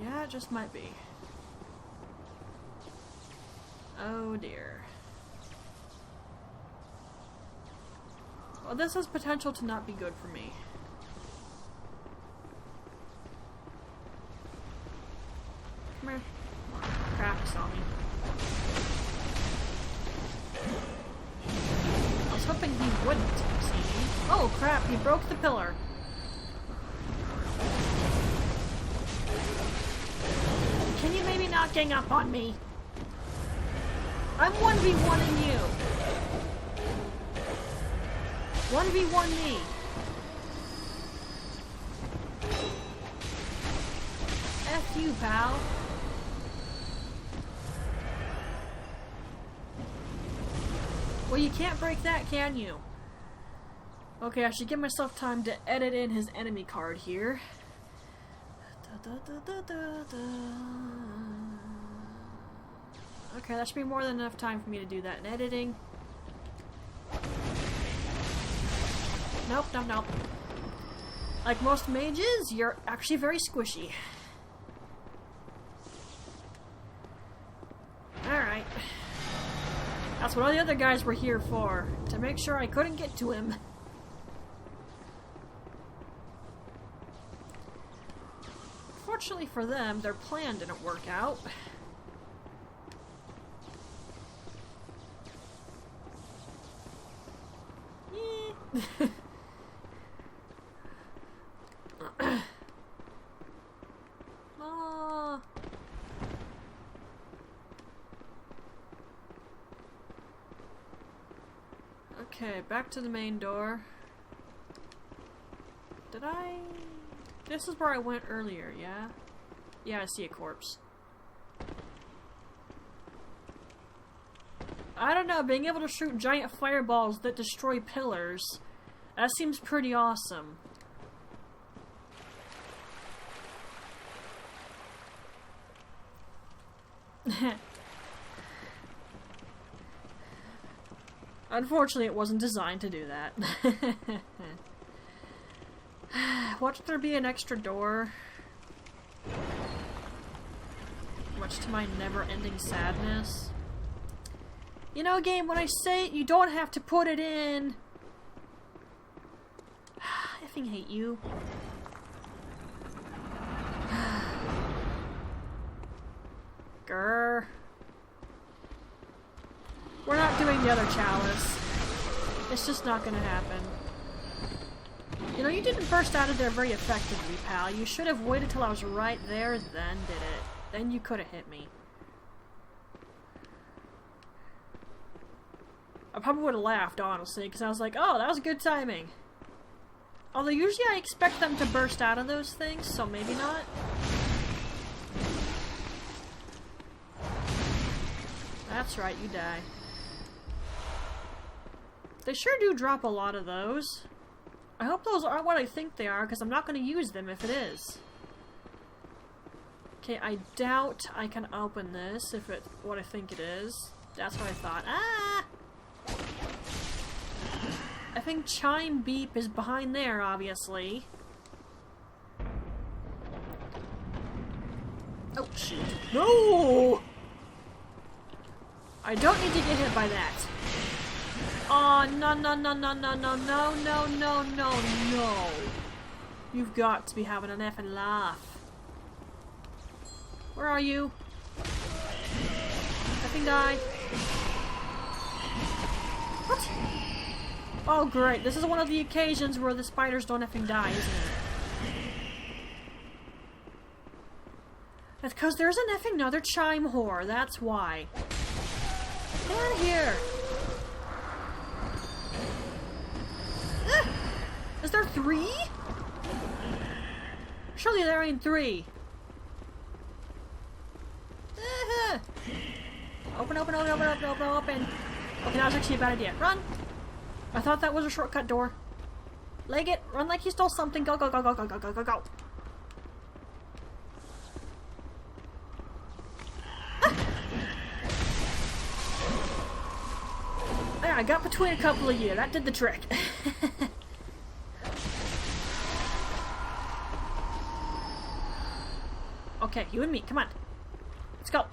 Yeah, it just might be. Oh dear. Well, this has potential to not be good for me. Come here. Crap, he saw me. I was hoping he wouldn't see me. Oh crap, he broke the pillar. Can you maybe not gang up on me? I'm 1v1ing you. 1v1 me. F you, pal. Well, you can't break that, can you? Okay, I should give myself time to edit in his enemy card here. Okay, that should be more than enough time for me to do that in editing. Nope, nope, nope. Like most mages, you're actually very squishy. Alright. That's what all the other guys were here for. To make sure I couldn't get to him. Fortunately for them, their plan didn't work out. Okay, back to the main door. Did I... This is where I went earlier, yeah? Yeah, I see a corpse. I don't know, being able to shoot giant fireballs that destroy pillars, that seems pretty awesome. Unfortunately, it wasn't designed to do that. Watch there be an extra door. Much to my never-ending sadness. You know, game, when I say it, you don't have to put it in. I effing hate you. Grr. We're not doing the other chalice. It's just not gonna happen. You know, you didn't burst out of there very effectively, pal. You should have waited till I was right there, then did it. Then you could have hit me. I probably would have laughed, honestly, because I was like, oh, that was good timing. Although usually I expect them to burst out of those things, so maybe not. That's right, you die. They sure do drop a lot of those. I hope those aren't what I think they are, because I'm not going to use them if it is. Okay, I doubt I can open this if it's what I think it is. That's what I thought. Ah! I think Chime Beep is behind there, obviously. Oh, shoot. No! I don't need to get hit by that. Oh, no, no, no, no, no, no, no, no, no, no, no. You've got to be having an effing laugh. Where are you? Effing die. What? Oh, great. This is one of the occasions where the spiders don't effing die, isn't it? That's because there's an effing another chime whore. That's why. Get out of here. Ah! Is there 3? Surely there ain't 3. Ah! Open, open, open, open, open, open, open. Okay, that was actually a bad idea. Run! I thought that was a shortcut door. Leg it. Run like you stole something. Go, go, go, go, go, go, go, go, go. Ah! There, I got between a couple of you. That did the trick. Okay, you and me. Come on. Let's go.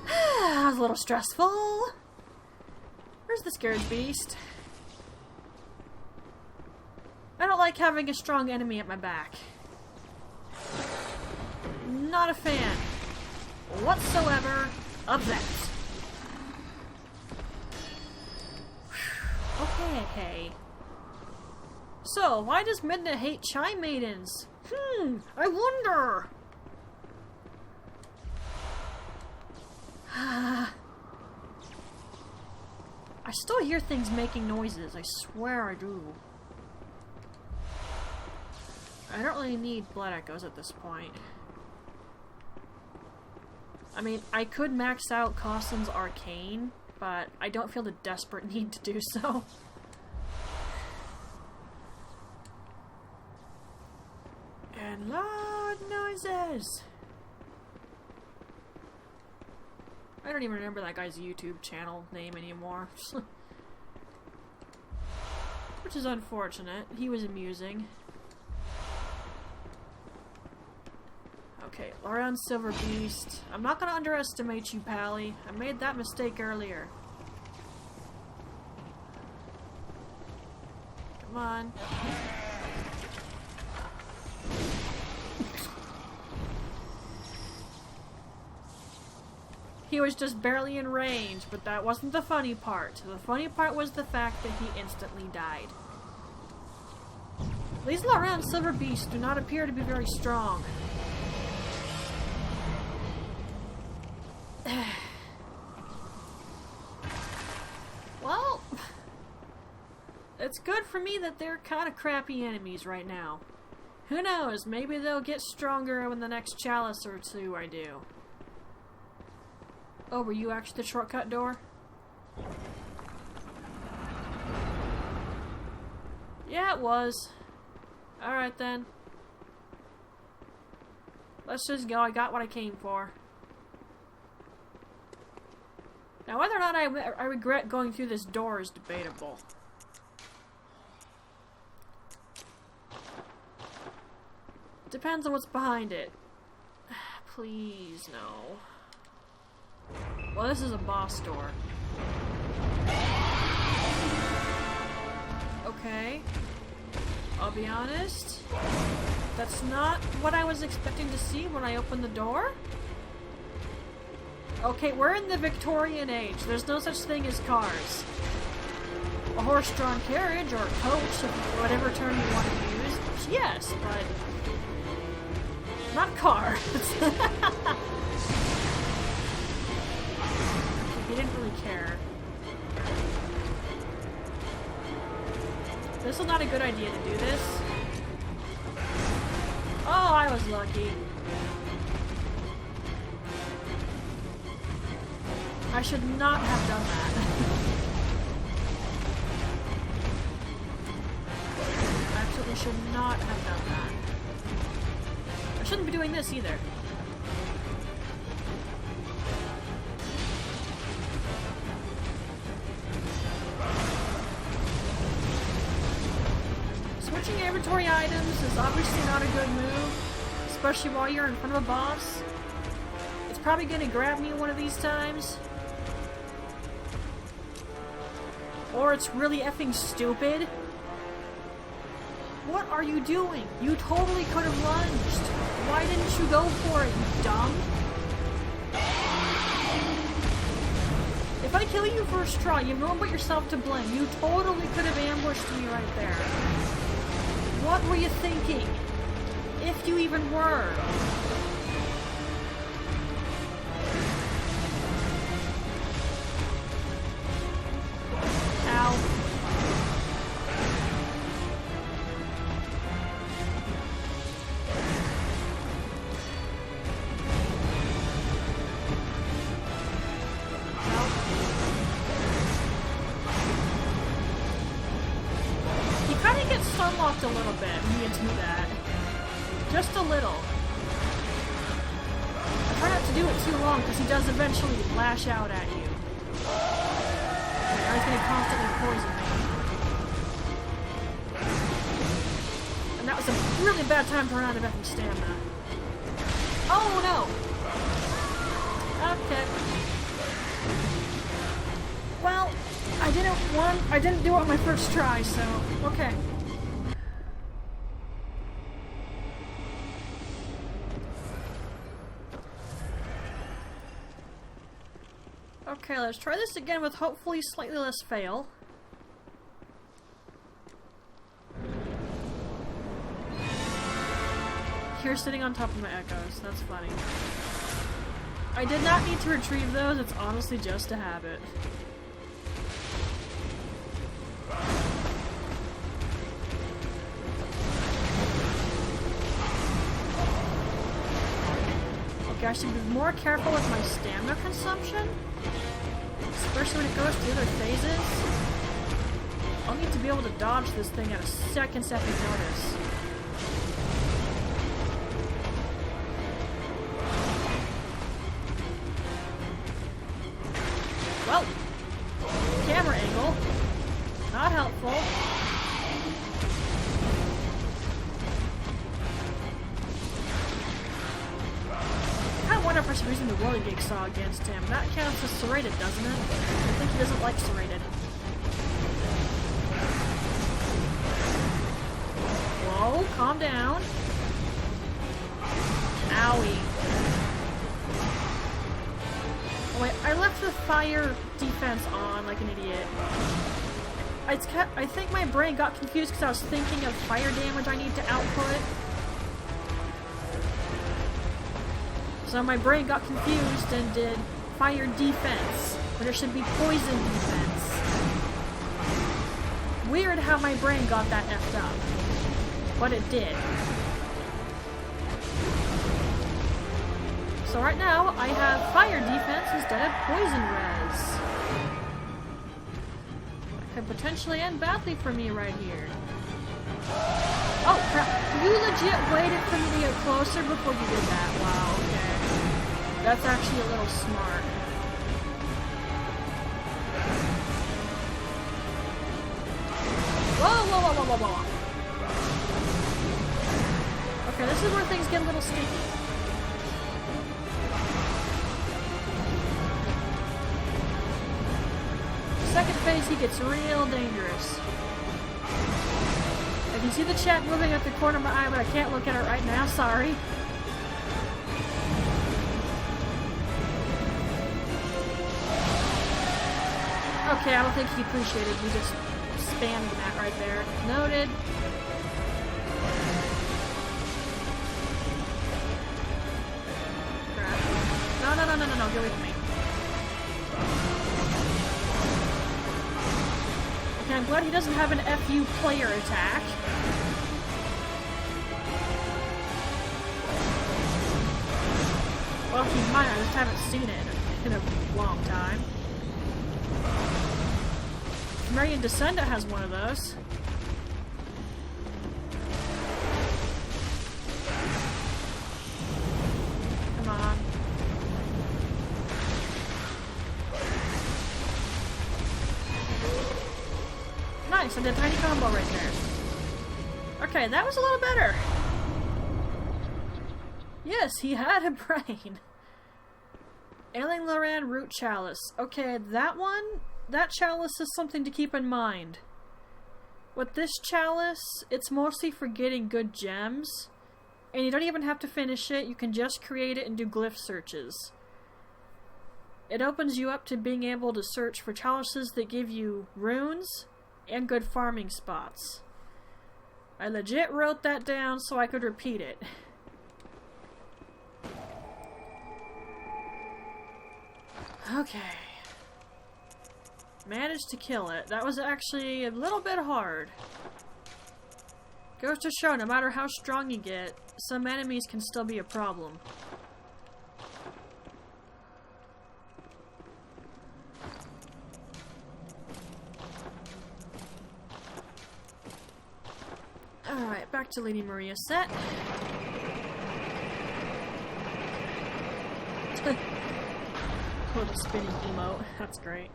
That was a little stressful. Where's the scared beast? I don't like having a strong enemy at my back. Not a fan whatsoever of that. Okay. So, why does Midna hate Chime Maidens? I wonder. I still hear things making noises. I swear I do. I don't really need blood echoes at this point. I mean, I could max out Costin's Arcane, but I don't feel the desperate need to do so. And loud noises! I don't even remember that guy's YouTube channel name anymore. Which is unfortunate. He was amusing. Okay, Loran Silver Beast. I'm not gonna underestimate you, Pally. I made that mistake earlier. Come on. He was just barely in range, but that wasn't the funny part. The funny part was the fact that he instantly died. These Loran Silver Beasts do not appear to be very strong. Well, it's good for me that they're kind of crappy enemies right now. Who knows, maybe they'll get stronger in the next chalice or two I do. Oh, were you actually the shortcut door? Yeah, it was. Alright then. Let's just go. I got what I came for. Now, whether or not I regret going through this door is debatable. Depends on what's behind it. Please, no. Well, this is a boss door. Okay. I'll be honest. That's not what I was expecting to see when I opened the door. Okay, we're in the Victorian age. There's no such thing as cars. A horse-drawn carriage, or a coach, whatever term you want to use. Yes, but... not cars. He didn't really care. This is not a good idea to do this. Oh, I was lucky. I should not have done that. I absolutely should not have done that. shouldn't be doing this either. Switching inventory items is obviously not a good move, especially while you're in front of a boss. It's probably gonna grab me one of these times. Or it's really effing stupid. What are you doing? You totally could have lunged. Why didn't you go for it, you dumb? If I kill you first try, you have no one but yourself to blame. You totally could have ambushed me right there. What were you thinking? If you even were. Ow. He kind of gets stun-locked a little bit when you get to that. Just a little. I try not to do it too long because he does eventually lash out at you. Or he's going to constantly poison me. And that was a really bad time to run out of effing stamina. Oh no! Okay. Well, I didn't do it on my first try, so okay. Okay, let's try this again with hopefully slightly less fail. Here sitting on top of my echoes, that's funny. I did not need to retrieve those, it's honestly just a habit. Okay, I should be more careful with my stamina consumption. Especially when it goes to the other phases. I'll need to be able to dodge this thing at a second notice. Well, camera angle. Not helpful. I wonder if I should be using the Whirligig Saw against him. That counts as serrated, doesn't it? I think he doesn't like serrated. Whoa, calm down. Owie. Oh wait, I left the fire defense on like an idiot. I think my brain got confused because I was thinking of fire damage I need to output. So my brain got confused and did fire defense, when it should be poison defense. Weird how my brain got that effed up. But it did. So right now, I have fire defense instead of poison res. That could potentially end badly for me right here. Oh crap, you legit waited for me to get closer before you did that. Wow, okay. That's actually a little smart. Whoa, whoa, whoa, whoa, whoa, whoa. Okay, this is where things get a little sticky. Second phase, he gets real dangerous. I can see the chat moving at the corner of my eye, but I can't look at it right now, sorry. Okay, I don't think he appreciated me just spamming that right there. Noted. Crap. No, no, no, no, no, no, get away from me. Okay, I'm glad he doesn't have an FU player attack. Well, he might, I just haven't seen it in a long time. Marian Descendant has one of those. Nice, I did a tiny combo right there. Okay, that was a little better. Yes, he had a brain. Ailing Loran Root Chalice. Okay, that chalice is something to keep in mind. With this chalice, it's mostly for getting good gems. And you don't even have to finish it, you can just create it and do glyph searches. It opens you up to being able to search for chalices that give you runes and good farming spots. I legit wrote that down so I could repeat it. Okay. Managed to kill it. That was actually a little bit hard. Goes to show, no matter how strong you get, some enemies can still be a problem. Alright, back to Lady Maria set. Little spinning emote. That's great.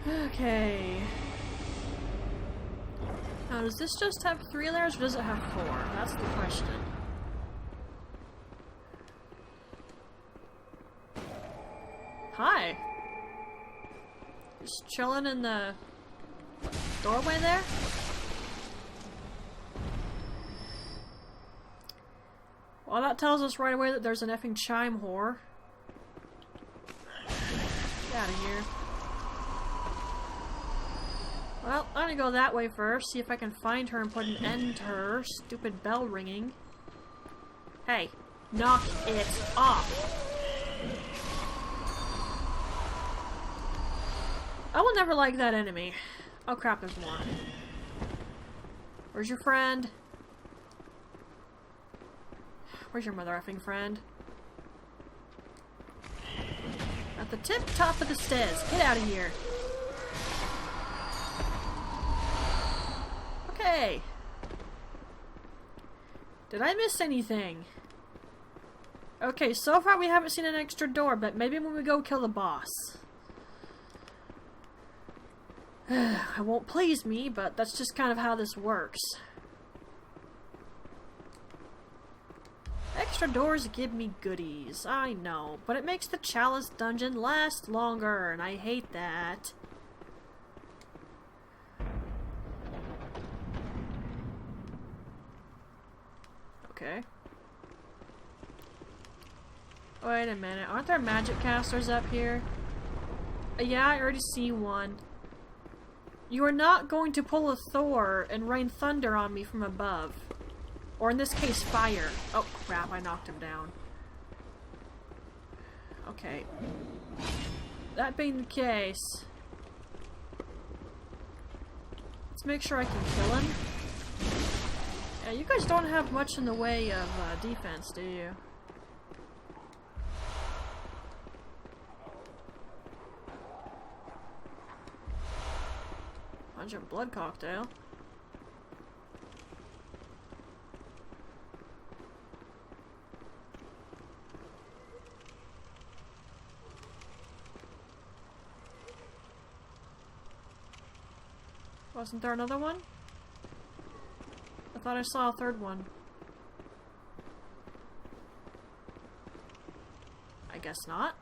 Okay. Now, does this just have 3 layers or does it have 4? That's the question. Hi. Just chilling in the doorway there? Well, that tells us right away that there's an effing chime whore. Get out of here. Well, I'm gonna go that way first, see if I can find her and put an end to her stupid bell ringing. Hey, knock it off! I will never like that enemy. Oh crap, there's more. Where's your friend? Where's your mother effing friend? At the tip top of the stairs. Get out of here. Okay. Did I miss anything? Okay, so far we haven't seen an extra door, but maybe when we go kill the boss. It won't please me, but that's just kind of how this works. Extra doors give me goodies, I know, but it makes the Chalice dungeon last longer, and I hate that. Okay. Wait a minute, aren't there magic casters up here? Yeah, I already see one. You are not going to pull a Thor and rain thunder on me from above. Or in this case, fire. Oh crap, I knocked him down. Okay. That being the case, let's make sure I can kill him. Yeah, you guys don't have much in the way of defense, do you? Pungent blood cocktail. Wasn't there another one? I thought I saw a third one. I guess not.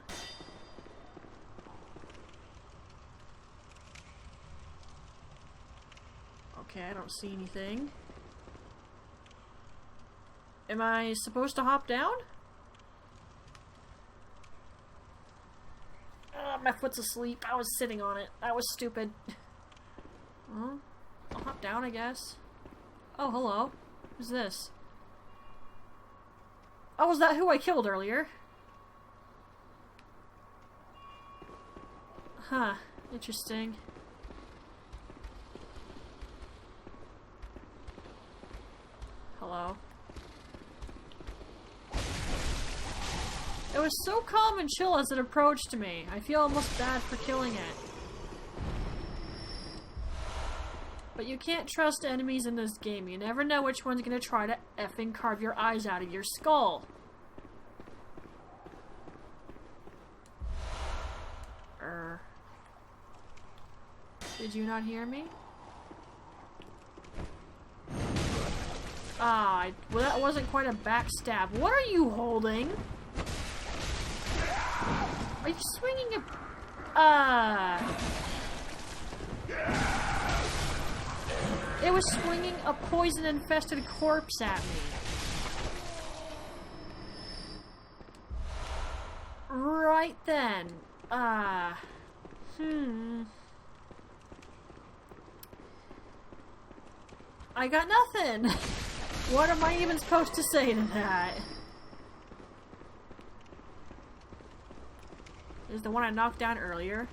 Okay, I don't see anything. Am I supposed to hop down? My foot's asleep. I was sitting on it. That was stupid. Well, I'll hop down, I guess. Oh, hello. Who's this? Oh, was that who I killed earlier? Huh. Interesting. Hello. It was so calm and chill as it approached me. I feel almost bad for killing it. But you can't trust enemies in this game. You never know which one's gonna try to effing carve your eyes out of your skull. Did you not hear me? Ah, well that wasn't quite a backstab. What are you holding? Are you swinging a... It was swinging a poison-infested corpse at me. Right then. I got nothing. What am I even supposed to say to that? Is the one I knocked down earlier.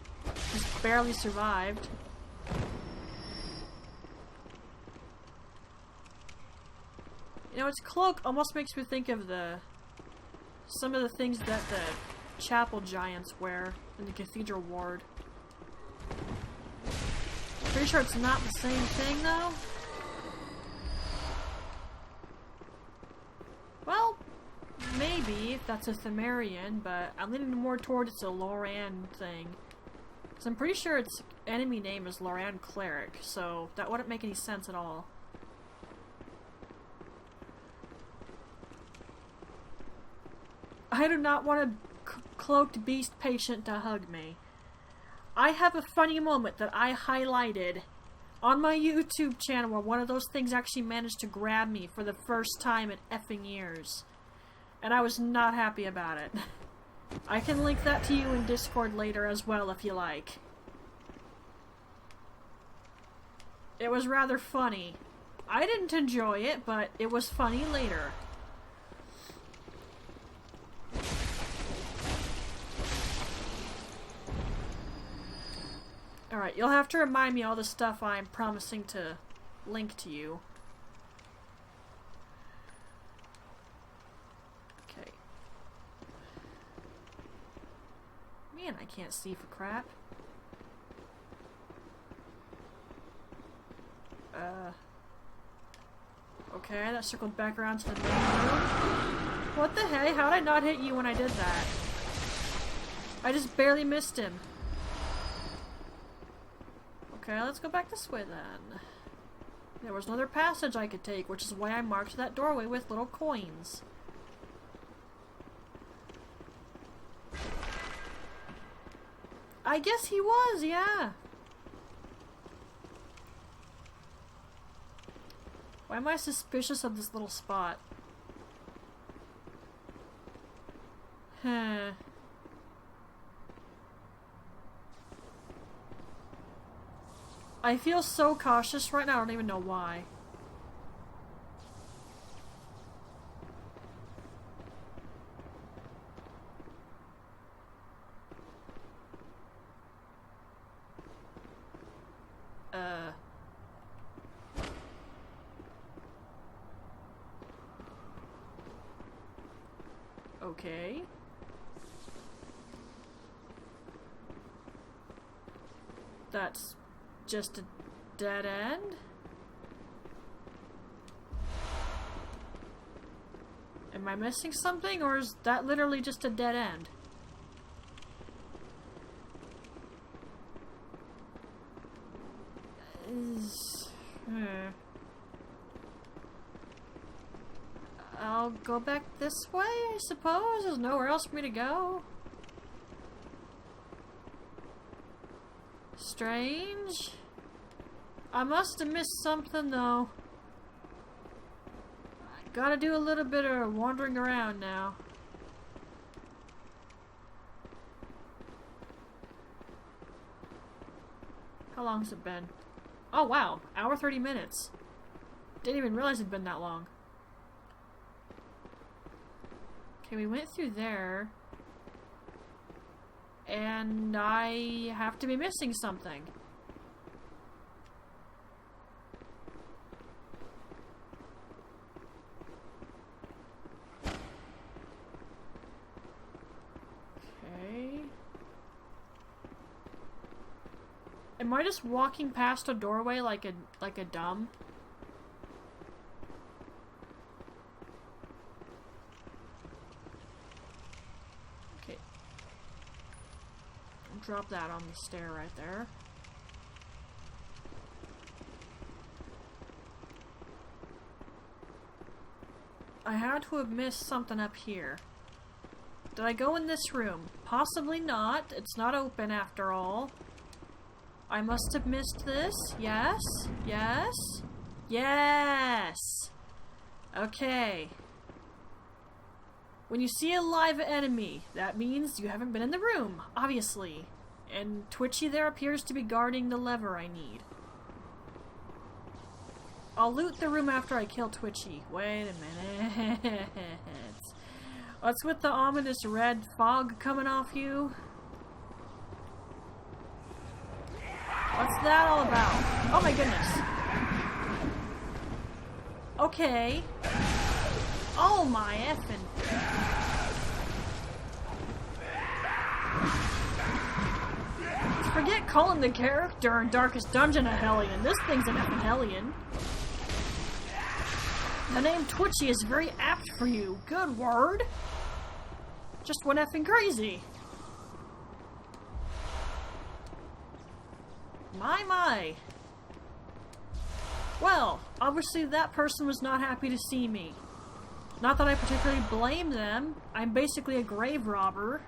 Just barely survived. You know, its cloak almost makes me think of some of the things that the chapel giants wear in the cathedral ward. Pretty sure it's not the same thing, though. Well, maybe, if that's a Thumerian, but I'm leaning more towards it's a Loran thing. Because I'm pretty sure its enemy name is Loran Cleric, so that wouldn't make any sense at all. I do not want a cloaked beast patient to hug me. I have a funny moment that I highlighted on my YouTube channel where one of those things actually managed to grab me for the first time in effing years. And I was not happy about it. I can link that to you in Discord later as well if you like. It was rather funny. I didn't enjoy it, but it was funny later. Alright, you'll have to remind me all the stuff I'm promising to link to you. Okay. Man, I can't see for crap. Okay, that circled back around to the main room. What the hey? How'd I not hit you when I did that? I just barely missed him. Okay, let's go back this way then. There was another passage I could take, which is why I marked that doorway with little coins. I guess he was, yeah. Why am I suspicious of this little spot? Huh. I feel so cautious right now, I don't even know why. Okay. That's just a dead end? Am I missing something, or is that literally just a dead end? I'll go back this way, I suppose? There's nowhere else for me to go. Strange. I must have missed something, though. I gotta do a little bit of wandering around now. How long's it been? Oh, wow. Hour 30 minutes. Didn't even realize it'd been that long. Okay, we went through there. And I have to be missing something. Okay. Am I just walking past a doorway like a dumb? Drop that on the stair right there. I had to have missed something up here. Did I go in this room? Possibly not. It's not open after all. I must have missed this. Yes. Yes. Yes. Okay. When you see a live enemy, that means you haven't been in the room, obviously. And Twitchy there appears to be guarding the lever I need. I'll loot the room after I kill Twitchy. Wait a minute. What's with the ominous red fog coming off you? What's that all about? Oh my goodness. Okay. Oh my effing. Forget calling the character in Darkest Dungeon a Hellion. This thing's an effing Hellion. The name Twitchy is very apt for you. Good word. Just went effing crazy. My. Well, obviously that person was not happy to see me. Not that I particularly blame them. I'm basically a grave robber.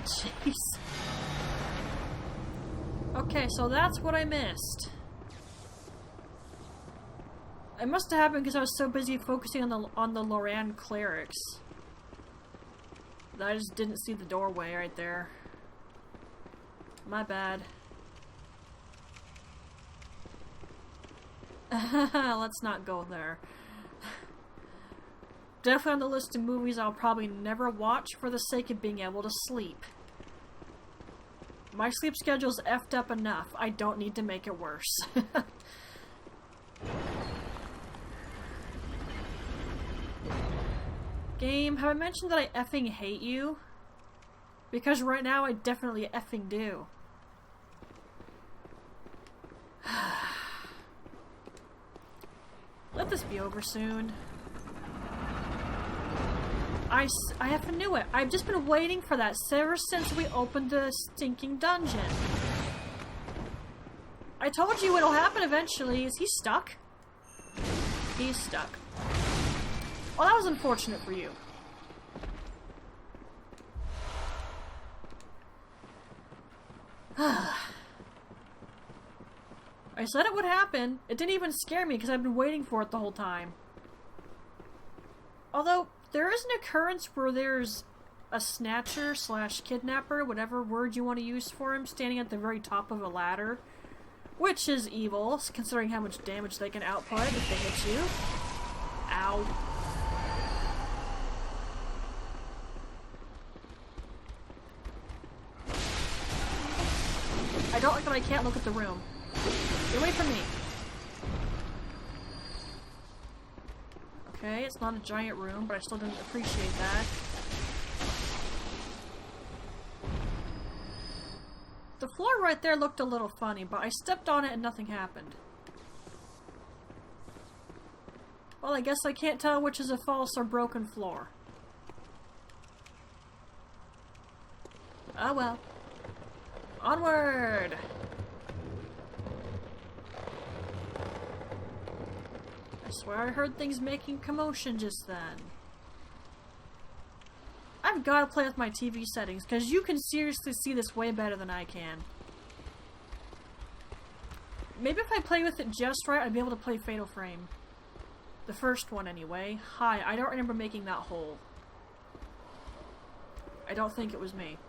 Jeez. Okay, so that's what I missed. It must have happened because I was so busy focusing on the Loran clerics that I just didn't see the doorway right there. My bad. Let's not go there. Definitely on the list of movies I'll probably never watch for the sake of being able to sleep. My sleep schedule's effed up enough. I don't need to make it worse. Game, have I mentioned that I effing hate you? Because right now I definitely effing do. Let this be over soon. I effing knew it. I've just been waiting for that ever since we opened the stinking dungeon. I told you it'll happen eventually. Is he stuck? He's stuck. Well, that was unfortunate for you. I said it would happen. It didn't even scare me because I've been waiting for it the whole time. Although, there is an occurrence where there's a snatcher slash kidnapper, whatever word you want to use for him, standing at the very top of a ladder. Which is evil, considering how much damage they can output if they hit you. Ow. I don't like that I can't look at the room. Get away from me. Okay, it's not a giant room, but I still didn't appreciate that. The floor right there looked a little funny, but I stepped on it and nothing happened. Well, I guess I can't tell which is a false or broken floor. Oh well. Onward! I swear I heard things making commotion just then. I've gotta play with my TV settings, because you can seriously see this way better than I can. Maybe if I play with it just right, I'd be able to play Fatal Frame. The first one, anyway. Hi, I don't remember making that hole. I don't think it was me.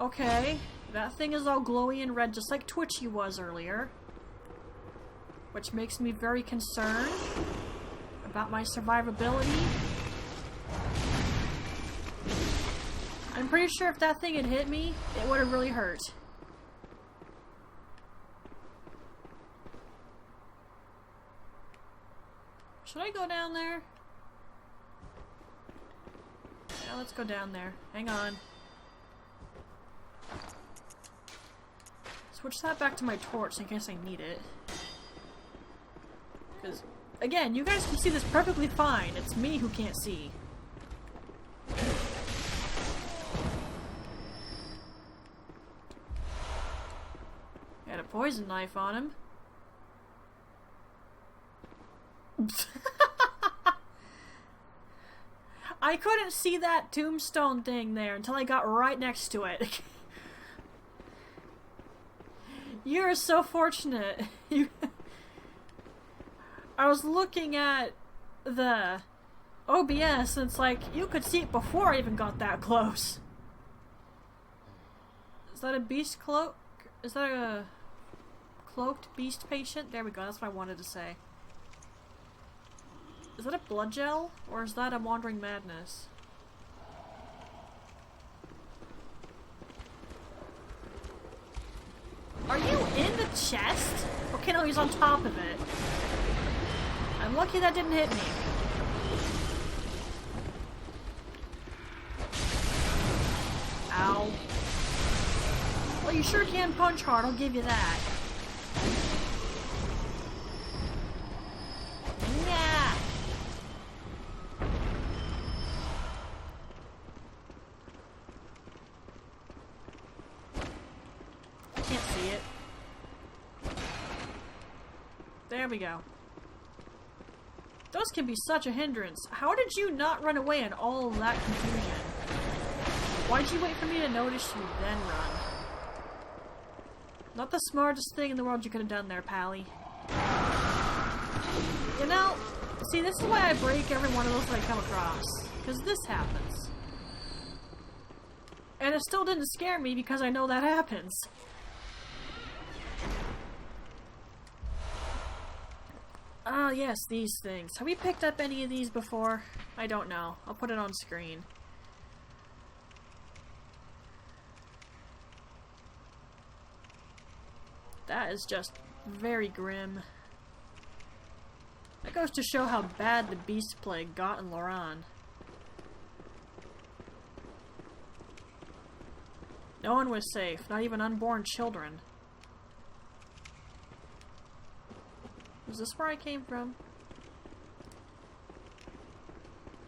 Okay, that thing is all glowy and red just like Twitchy was earlier. Which makes me very concerned about my survivability. I'm pretty sure if that thing had hit me, it would have really hurt. Should I go down there? Yeah, let's go down there. Hang on. Switch that back to my torch in case I need it. Because, again, you guys can see this perfectly fine. It's me who can't see. Had a poison knife on him. I couldn't see that tombstone thing there until I got right next to it. You're so fortunate. I was looking at the OBS and it's like, you could see it before I even got that close. Is that a beast cloak? Is that a cloaked beast patient? There we go, that's what I wanted to say. Is that a blood gel? Or is that a wandering madness? Are you in the chest? Okay, no, he's on top of it. I'm lucky that didn't hit me. Ow. Well, you sure can punch hard, I'll give you that. Yeah. I can't see it. There we go. Those can be such a hindrance. How did you not run away in all of that confusion? Why'd you wait for me to notice you, then run? Not the smartest thing in the world you could have done there, Pally. You know, see, this is why I break every one of those that I come across. Because this happens. And it still didn't scare me because I know that happens. Ah, yes, these things. Have we picked up any of these before? I don't know. I'll put it on screen. That is just very grim. That goes to show how bad the beast plague got in Loran. No one was safe, not even unborn children. Was this where I came from?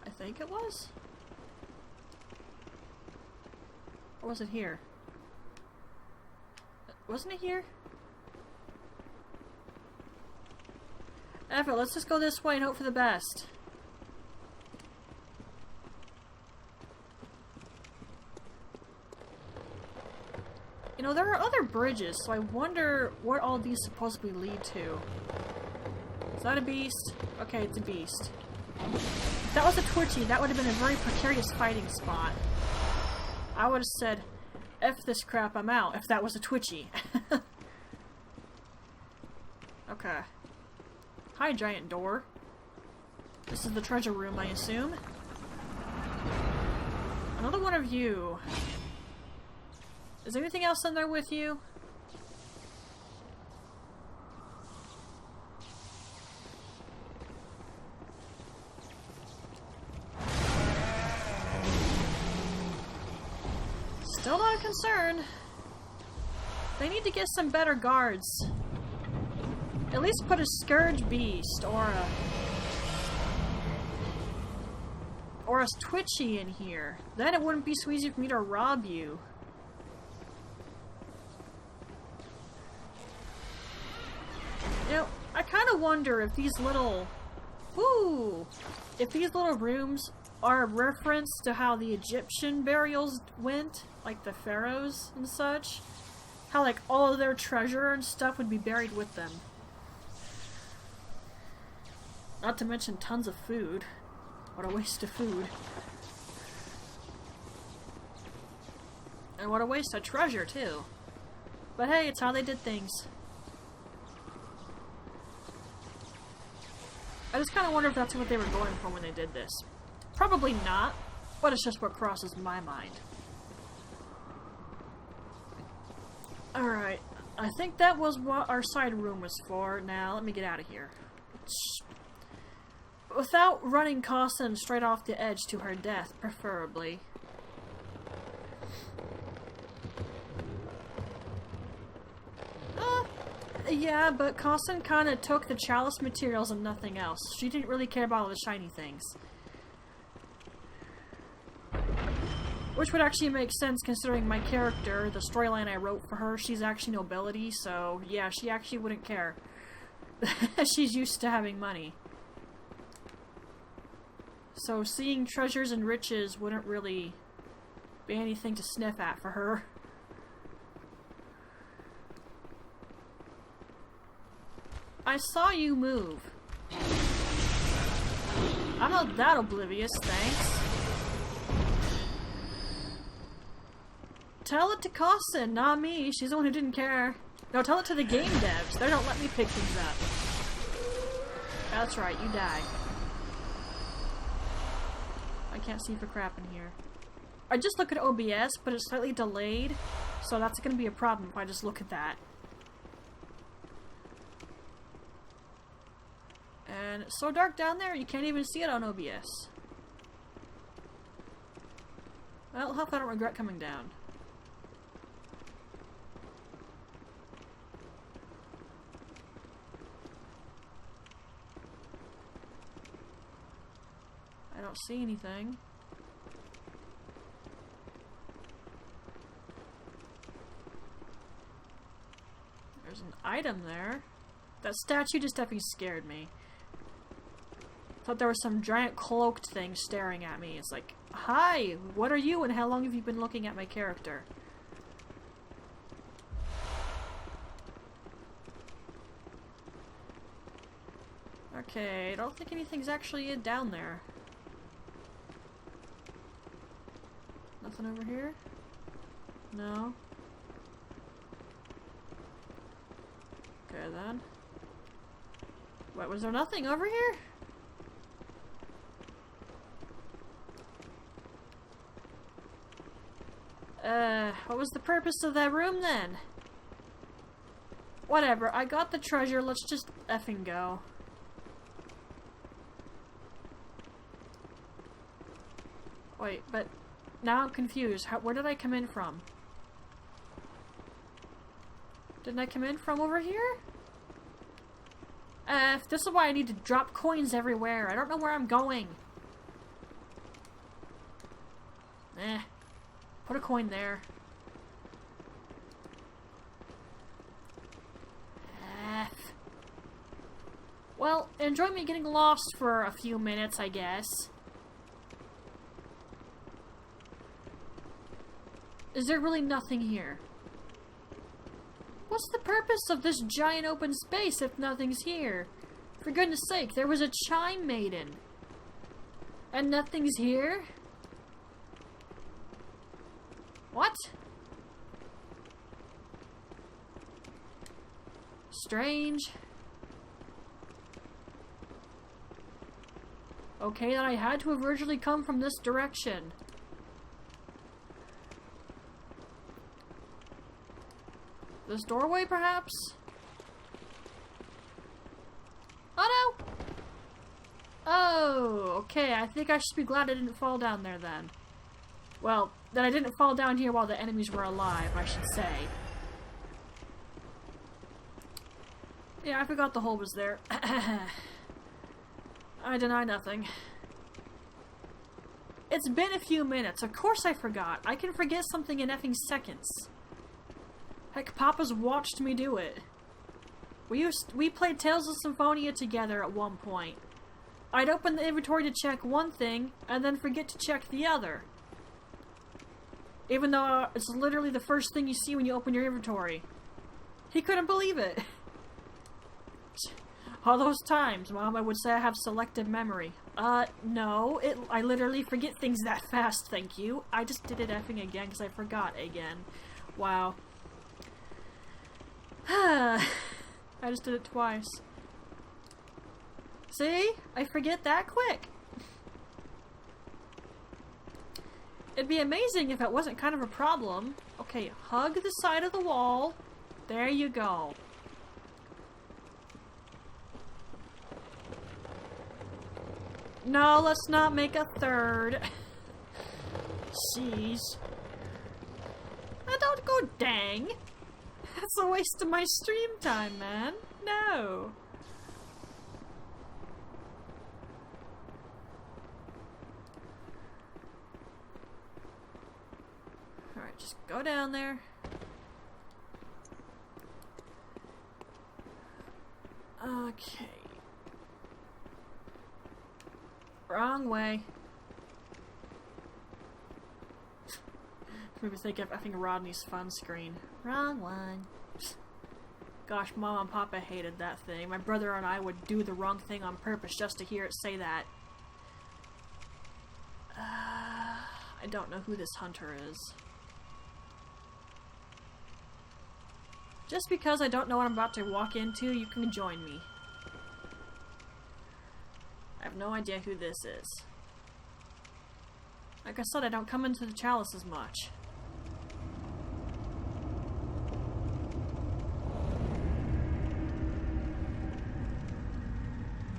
I think it was? Or was it here? Wasn't it here? F it, let's just go this way and hope for the best. You know, there are other bridges, so I wonder what all these supposedly lead to. Is that a beast? Okay, it's a beast. If that was a Twitchy, that would have been a very precarious fighting spot. I would have said, F this crap, I'm out, if that was a Twitchy. Okay. Hi, giant door. This is the treasure room, I assume. Another one of you. Is there anything else in there with you? Still not concerned. They need to get some better guards. At least put a Scourge Beast or a Twitchy in here. Then it wouldn't be so easy for me to rob you. You know, I kind of wonder if these little... Ooh! If these little rooms are a reference to how the Egyptian burials went, like the pharaohs and such. How, like, all of their treasure and stuff would be buried with them. Not to mention tons of food. What a waste of food. And what a waste of treasure, too. But hey, it's how they did things. I just kind of wonder if that's what they were going for when they did this. Probably not, but it's just what crosses my mind. Alright, I think that was what our side room was for. Now, let me get out of here. Without running Costin straight off the edge to her death, preferably. Yeah, but Costin kind of took the chalice materials and nothing else. She didn't really care about all the shiny things. Which would actually make sense considering my character, the storyline I wrote for her, she's actually nobility, so yeah, she actually wouldn't care. She's used to having money. So seeing treasures and riches wouldn't really be anything to sniff at for her. I saw you move. I'm not that oblivious, thanks. Tell it to Cossin, not me. She's the one who didn't care. No, tell it to the game devs. They don't let me pick things up. That's right, you die. I can't see for crap in here. I just look at OBS, but it's slightly delayed, so that's gonna be a problem if I just look at that. And it's so dark down there, you can't even see it on OBS. Well, I hope I don't regret coming down. I don't see anything. There's an item there. That statue just definitely scared me. Thought there was some giant cloaked thing staring at me. It's like, hi, what are you and how long have you been looking at my character? Okay, I don't think anything's actually down there. Nothing over here? No. Okay then. What, was there nothing over here? What was the purpose of that room then? Whatever, I got the treasure, let's just effing go. Wait, but now I'm confused. Where did I come in from? Didn't I come in from over here? This is why I need to drop coins everywhere. I don't know where I'm going. Put a coin there. Well, enjoy me getting lost for a few minutes, I guess. Is there really nothing here? What's the purpose of this giant open space if nothing's here? For goodness sake, there was a chime maiden. And nothing's here? What? Strange. Okay, then I had to have originally come from this direction. This doorway, perhaps? Oh no! Oh, okay, I think I should be glad I didn't fall down there then. Well, that I didn't fall down here while the enemies were alive, I should say. Yeah, I forgot the hole was there. I deny nothing. It's been a few minutes. Of course I forgot. I can forget something in effing seconds. Heck, Papa's watched me do it. We played Tales of Symphonia together at one point. I'd open the inventory to check one thing, and then forget to check the other. Even though it's literally the first thing you see when you open your inventory. He couldn't believe it. All those times, Mom, I would say I have selective memory. No. I literally forget things that fast, thank you. I just did it effing again because I forgot again. Wow. I just did it twice. See? I forget that quick. It'd be amazing if it wasn't kind of a problem. Okay, hug the side of the wall. There you go. No, let's not make a third. Jeez. Don't go dang. That's a waste of my stream time, man. No. just go down there. Okay. Wrong way. Made me think of effing Rodney's Fun screen. Wrong one. Gosh, Mom and Papa hated that thing. My brother and I would do the wrong thing on purpose just to hear it say that. I don't know who this hunter is. Just because I don't know what I'm about to walk into, you can join me. I have no idea who this is. Like I said, I don't come into the chalice as much.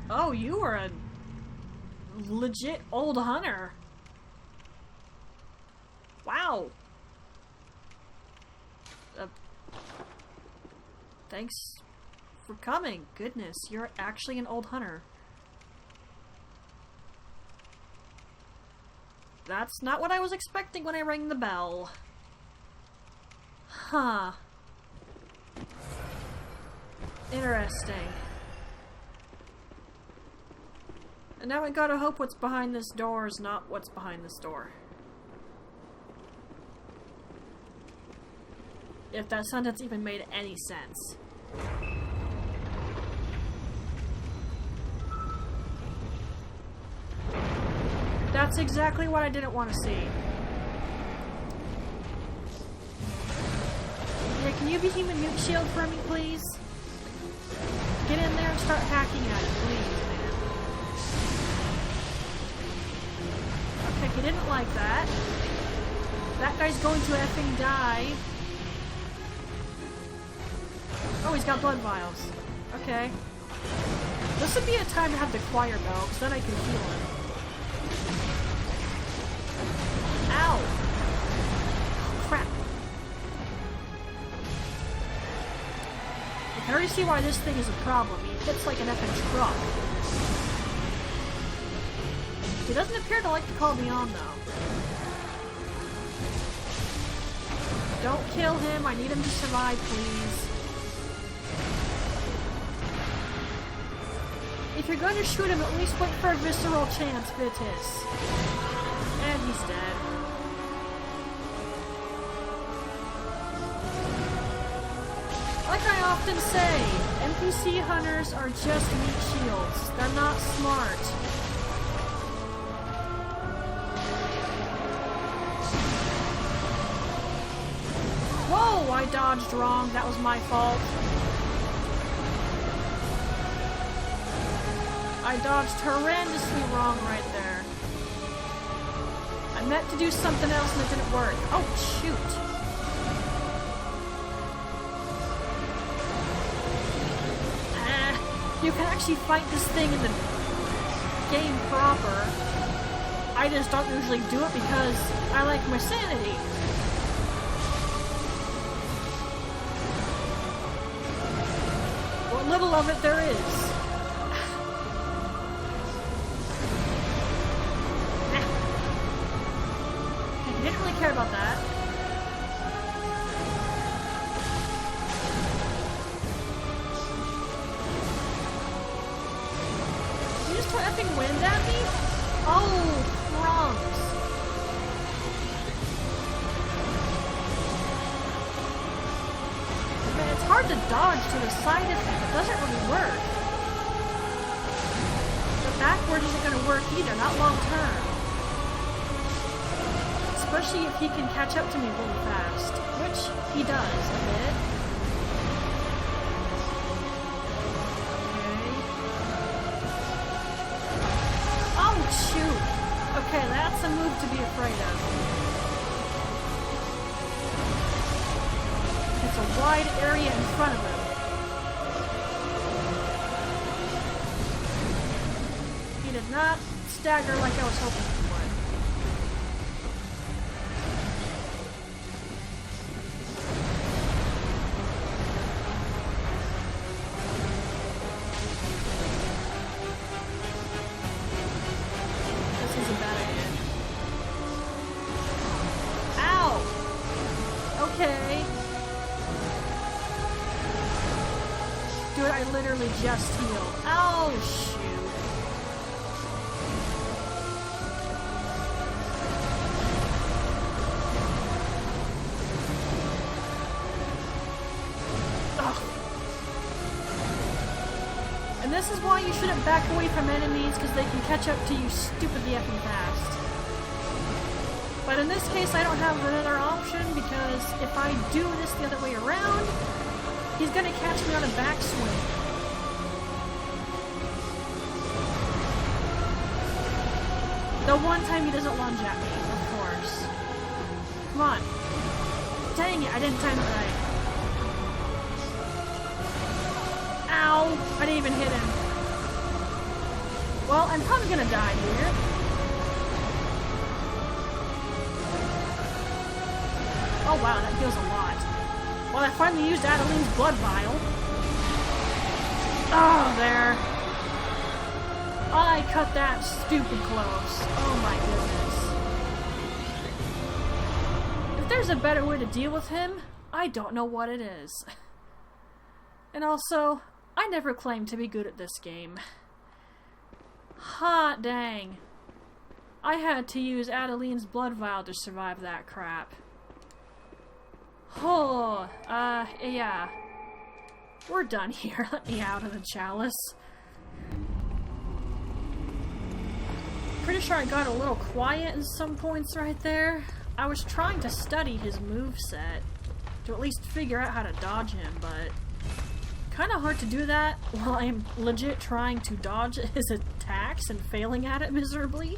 Oh, you are a legit old hunter. Wow. Thanks for coming. Goodness, you're actually an old hunter. That's not what I was expecting when I rang the bell. Huh. Interesting. And now I gotta hope what's behind this door is not what's behind this door. If that sentence even made any sense. That's exactly what I didn't want to see. Yeah, can you be Human Mute Shield for me, please? Get in there and start hacking at it, please, man. Okay, he didn't like that. That guy's going to effing die. Oh, he's got blood vials. Okay. This would be a time to have the choir go, because then I can heal him. Ow! Oh, crap. I can already see why this thing is a problem. He hits like an effing truck. He doesn't appear to like to call me on, though. Don't kill him. I need him to survive, please. If you're going to shoot him, at least wait for a visceral chance, Vitis. And he's dead. Like I often say, NPC hunters are just meat shields. They're not smart. Whoa, I dodged wrong. That was my fault. I dodged horrendously wrong right there. I meant to do something else and it didn't work. Oh, shoot. You can actually fight this thing in the game proper. I just don't usually do it because I like my sanity. What little of it there is. Care about that. You just throw effing wind at me? Oh, crumbs. Man, it's hard to dodge to the side of him. It doesn't really work. The backward isn't going to work either, not long term. Especially if he can catch up to me really fast, which he does a bit. Okay. Oh, shoot! Okay, that's a move to be afraid of. It's a wide area in front of him. He did not stagger like I was hoping he would. Dude, I literally just healed. Oh, shoot. Ugh. And this is why you shouldn't back away from enemies, because they can catch up to you stupidly effing fast. But in this case, I don't have another option, because if I do this the other way around, he's gonna catch me on a backswing. The one time he doesn't lunge at me, of course. Come on. Dang it, I didn't time it right. Ow! I didn't even hit him. Well, I'm probably gonna die here. Oh wow, that heals a lot. Well, I finally used Adelaine's blood vial. Oh, there. I cut that stupid close. Oh my goodness. If there's a better way to deal with him, I don't know what it is. And also, I never claimed to be good at this game. Hot dang. I had to use Adeline's blood vial to survive that crap. Oh, yeah. We're done here. Let me out of the chalice. Pretty sure I got a little quiet in some points right there. I was trying to study his moveset to at least figure out how to dodge him, but kind of hard to do that while I'm legit trying to dodge his attacks and failing at it miserably.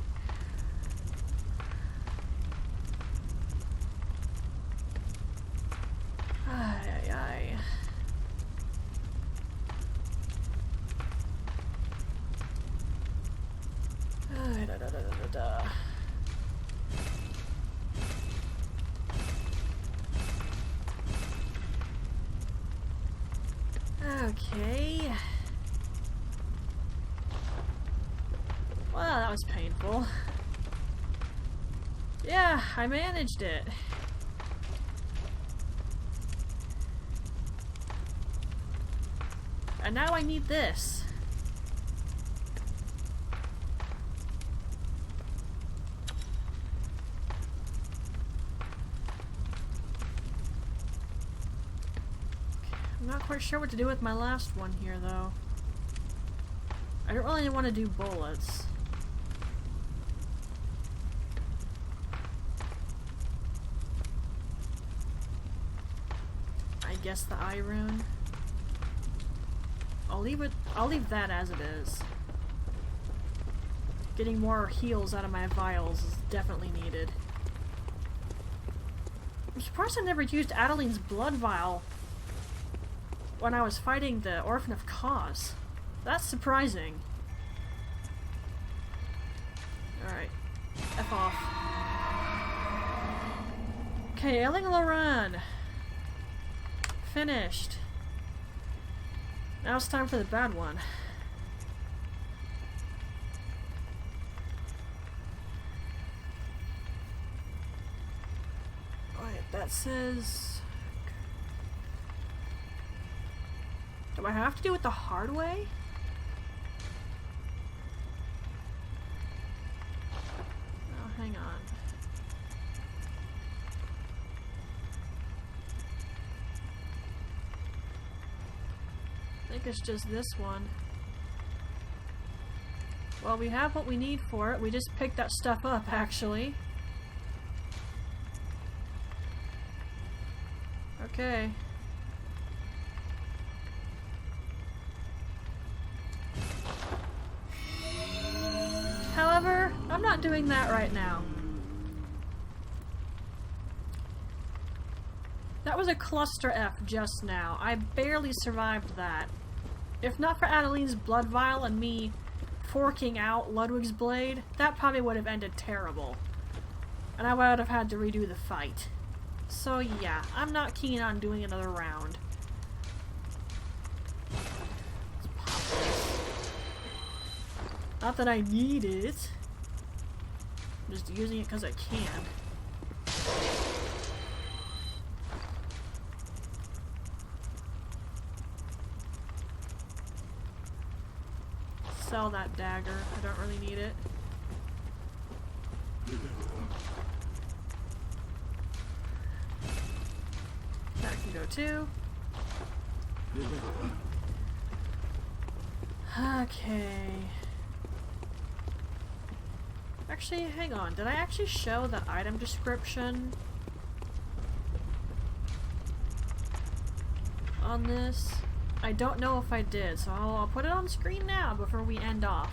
Ay, ay, ay. Ay, da, da, da, da, da. Okay. Well, that was painful. Yeah, I managed it. And now I need this. I'm not quite sure what to do with my last one here, though. I don't really want to do bullets. I guess the eye rune. I'll leave that as it is. Getting more heals out of my vials is definitely needed. I'm surprised I never used Adeline's blood vial when I was fighting the Orphan of Cause. That's surprising. Alright. F off. Okay, Ailing Loran. Finished. Now it's time for the bad one. Alright, that says... Do I have to do it the hard way? Oh, hang on. I think it's just this one. Well, we have what we need for it. We just picked that stuff up, actually. Okay. However, I'm not doing that right now. That was a cluster F just now. I barely survived that. If not for Adeline's blood vial and me forking out Ludwig's blade, that probably would have ended terrible. And I would have had to redo the fight. So yeah, I'm not keen on doing another round. Not that I need it. I'm just using it because I can. sell that dagger. I don't really need it. That can go too. Okay. Actually, hang on. Did I actually show the item description on this? I don't know if I did, so I'll put it on screen now before we end off.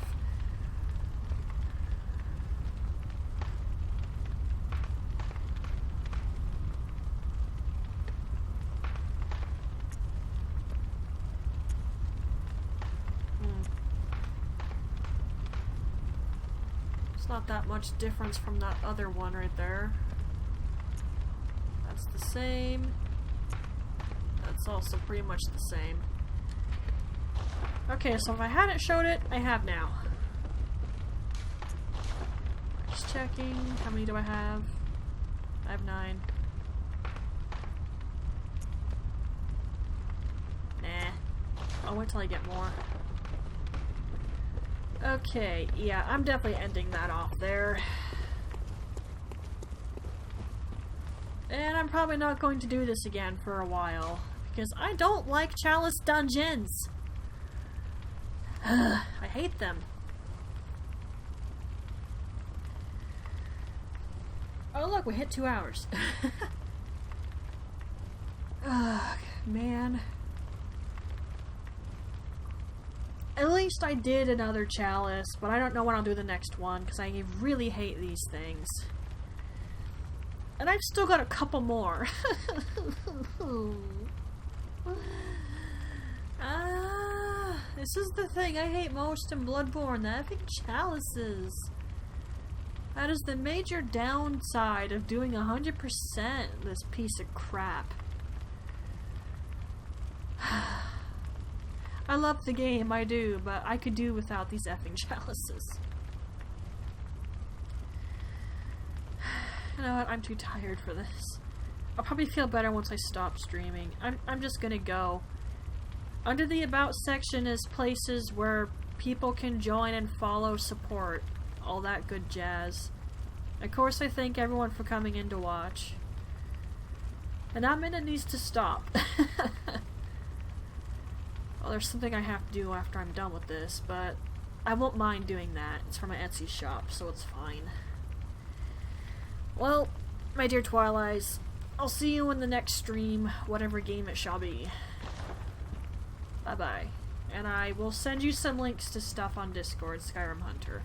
It's not that much difference from that other one right there. That's the same. That's also pretty much the same. Okay, so if I hadn't showed it, I have now. Just checking. How many do I have? I have 9. Nah. I'll wait till I get more. Okay, yeah, I'm definitely ending that off there. And I'm probably not going to do this again for a while, because I don't like Chalice dungeons. I hate them. Oh look, we hit 2 hours. Ugh, man. At least I did another Chalice, but I don't know when I'll do the next one, because I really hate these things. And I've still got a couple more. This is the thing I hate most in Bloodborne, the effing chalices. That is the major downside of doing 100% this piece of crap. I love the game, I do, but I could do without these effing chalices. You know what? I'm too tired for this. I'll probably feel better once I stop streaming. I'm just gonna go. Under the About section is places where people can join and follow, support, all that good jazz. Of course, I thank everyone for coming in to watch. And that minute needs to stop. Well, there's something I have to do after I'm done with this, but I won't mind doing that. It's for my Etsy shop, so it's fine. Well, my dear Twilights, I'll see you in the next stream, whatever game it shall be. Bye-bye. And I will send you some links to stuff on Discord, Skyrim Hunter.